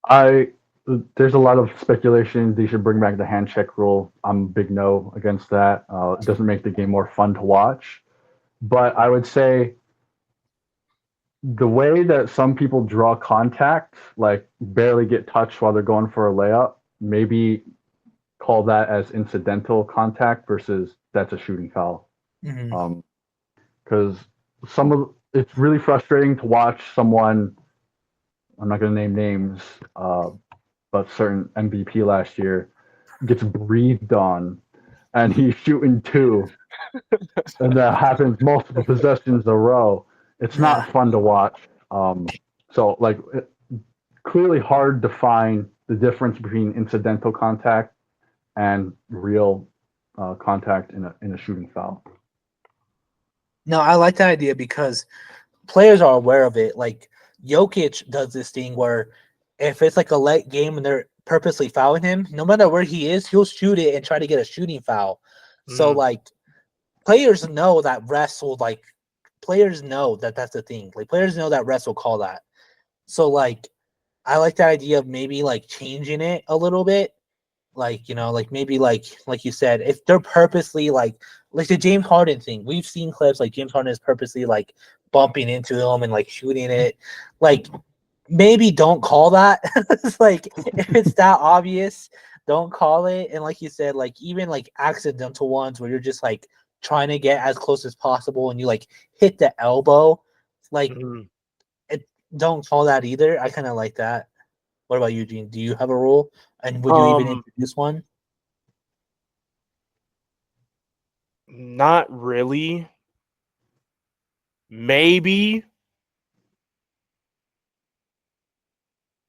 I There's a lot of speculation they should bring back the hand check rule. I'm a big no against that. It doesn't make the game more fun to watch. But I would say the way that some people draw contact, like barely get touched while they're going for a layup, maybe call that as incidental contact versus that's a shooting foul. Mhm. Because it's really frustrating to watch someone. I'm not going to name names, but certain MVP last year gets breathed on, and he's shooting two, and that happens multiple possessions in a row. It's Yeah. not fun to watch. So like clearly hard to find the difference between incidental contact and real contact in a shooting foul. No, I like that idea because players are aware of it. Like Jokic does this thing where if it's like a late game and they're purposely fouling him, no matter where he is, he'll shoot it and try to get a shooting foul. So Mhm. like players know that refs will players know that that's the thing. Like players know that refs will call that. So like I like the idea of maybe like changing it a little bit. Like, like maybe like you said, if they're purposely like the James Harden thing, we've seen clips like James Harden is purposely like bumping into him and like shooting it. Like maybe don't call that. It's like if it's that obvious, don't call it. And like you said, like even like accidental ones where you're just like trying to get as close as possible and you like hit the elbow, like Mhm. it don't call that either. I kind of like that. What about you, Gene? Do you have a rule? And would you even introduce one? Not really. Maybe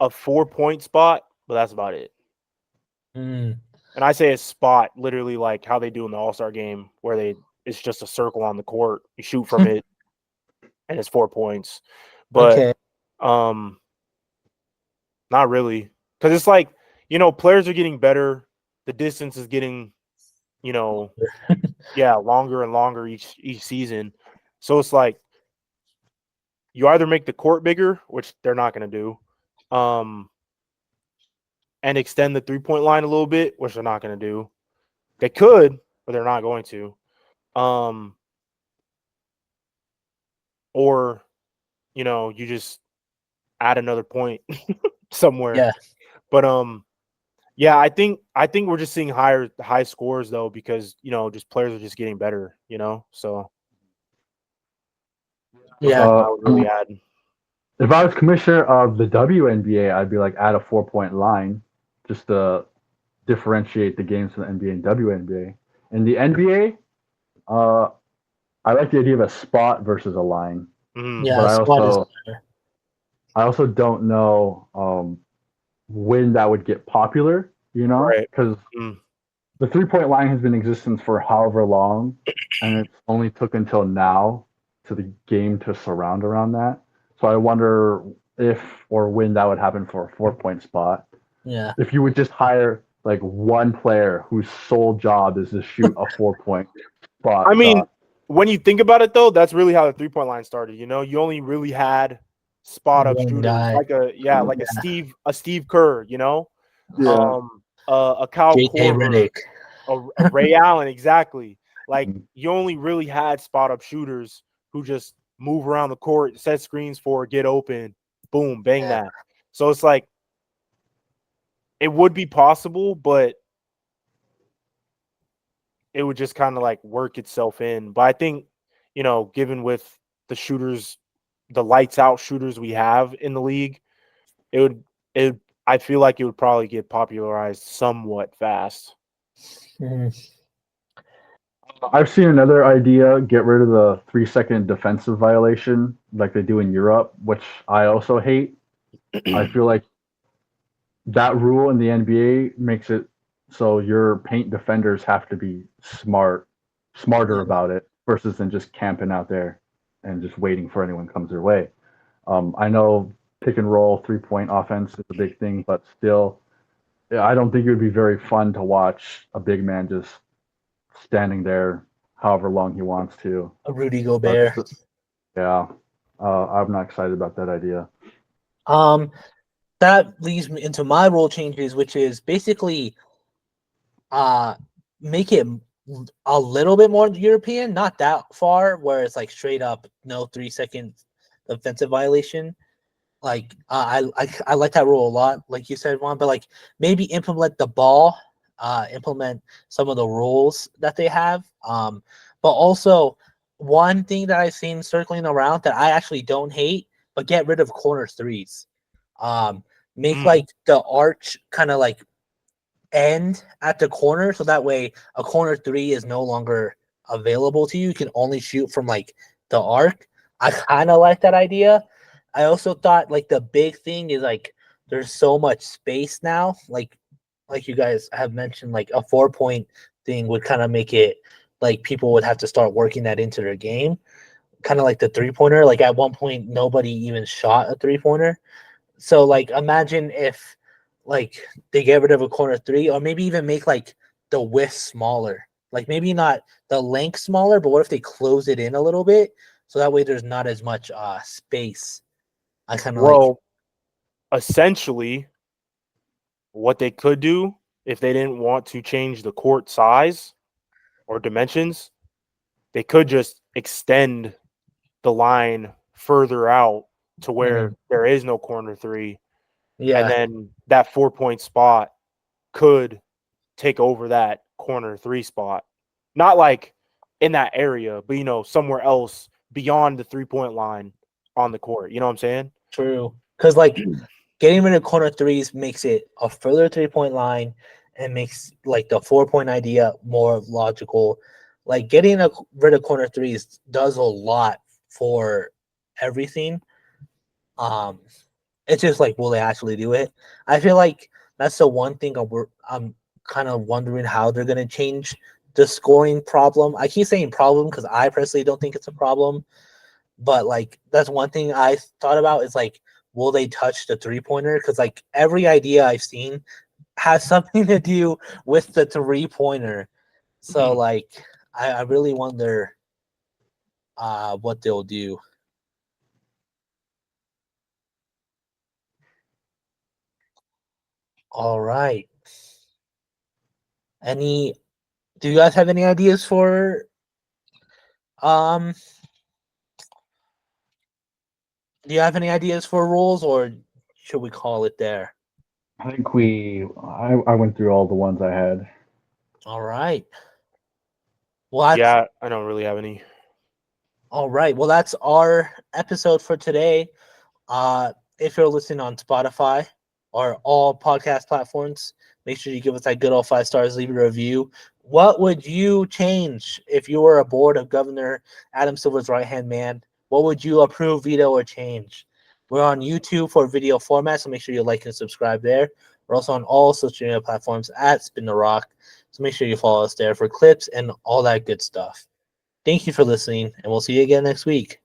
a 4-point spot, but that's about it. Mm. And I say a spot, literally like how they do in the All-Star game, where it's just a circle on the court. You shoot from it, and it's 4 points. But Okay. not really, because it's like, players are getting better. The distance is getting, longer and longer each season. So it's like you either make the court bigger, which they're not going to do, and extend the 3-point line a little bit, which they're not going to do. They could, but they're not going to. Or, you just add another point somewhere. Yeah. But yeah, I think we're just seeing high scores though, because just players are just getting better, so Yeah. I would really add. If I was commissioner of the WNBA, I'd be like add a 4-point line just to differentiate the games from the NBA and WNBA. In the NBA, I like the idea of a spot versus a line, Yeah. but I also don't know when that would get popular, Right. because the 3-point line has been in existence for however long, and it's only took until now to the game to surround around that. So I wonder if or when that would happen for a 4-point spot. Yeah. If you would just hire like one player whose sole job is to shoot a 4-point spot. I mean, shot. when you think about it though, that's really how the 3-point line started. You only really had spot up One shooters, guy. like a Steve Kerr, Yeah. a Kyle J.K. Korver, Redick. a Ray Allen, exactly. Like you only really had spot up shooters who just move around the court, set screens for, get open, boom, bang that. So it's like it would be possible, but it would just kind of like work itself in. But I think, given with the shooters, the lights out shooters we have in the league, I feel like it would probably get popularized somewhat fast. I've seen another idea: get rid of the 3-second defensive violation, like they do in Europe, which I also hate. I feel like that rule in the NBA makes it so your paint defenders have to be smarter about it, versus than just camping out there and just waiting for anyone comes their way. I know pick and roll 3-point offense is a big thing, but still, I don't think it would be very fun to watch a big man just standing there however long he wants to. A Rudy Gobert. Yeah, I'm not excited about that idea. That leads me into my rule changes, which is basically make it a little bit more European, not that far, where it's like straight up no 3-second offensive violation. Like I like that rule a lot, like you said, Juan, but like maybe implement the ball, implement some of the rules that they have. But also one thing that I've seen circling around that I actually don't hate, but get rid of corner threes. Make like the arch kind of like end at the corner, so that way a corner three is no longer available to you. You can only shoot from like the arc. I kind of like that idea. I also thought like the big thing is like there's so much space now. Like you guys have mentioned, like a 4-point thing would kind of make it like people would have to start working that into their game. Kind of like the 3-pointer. Like at one point nobody even shot a 3-pointer. So like imagine if like they get rid of a corner three, or maybe even make like the width smaller. Like maybe not the length smaller, but what if they close it in a little bit so that way there's not as much space. I kind of essentially what they could do if they didn't want to change the court size or dimensions, they could just extend the line further out to where there is no corner three. Yeah. And then that 4-point spot could take over that corner three spot. Not like in that area, but, somewhere else beyond the 3-point line on the court. You know what I'm saying? True. Because, like, getting rid of corner threes makes it a further 3-point line and makes, like, the 4-point idea more logical. Like, getting rid of corner threes does a lot for everything. It's just like, will they actually do it? I feel like that's the one thing I'm kind of wondering how they're going to change the scoring problem. I keep saying problem because I personally don't think it's a problem, but like that's one thing I thought about is like, will they touch the 3-pointer? Because like every idea I've seen has something to do with the 3-pointer. So like I really wonder what they'll do. All right. Do you guys have any ideas for do you have any ideas for rules, or should we call it there? I think I went through all the ones I had. All right. Well, Yeah, I don't really have any. all right. Well, that's our episode for today. If you're listening on Spotify or all podcast platforms, make sure you give us that good old 5 stars, leave a review. What would you change if you were aboard of Governor Adam Silver's right-hand man? What would you approve, veto, or change? We're on YouTube for video format, so make sure you like and subscribe there. We're also on all social media platforms at Spin the Rock, so make sure you follow us there for clips and all that good stuff. Thank you for listening, and we'll see you again next week.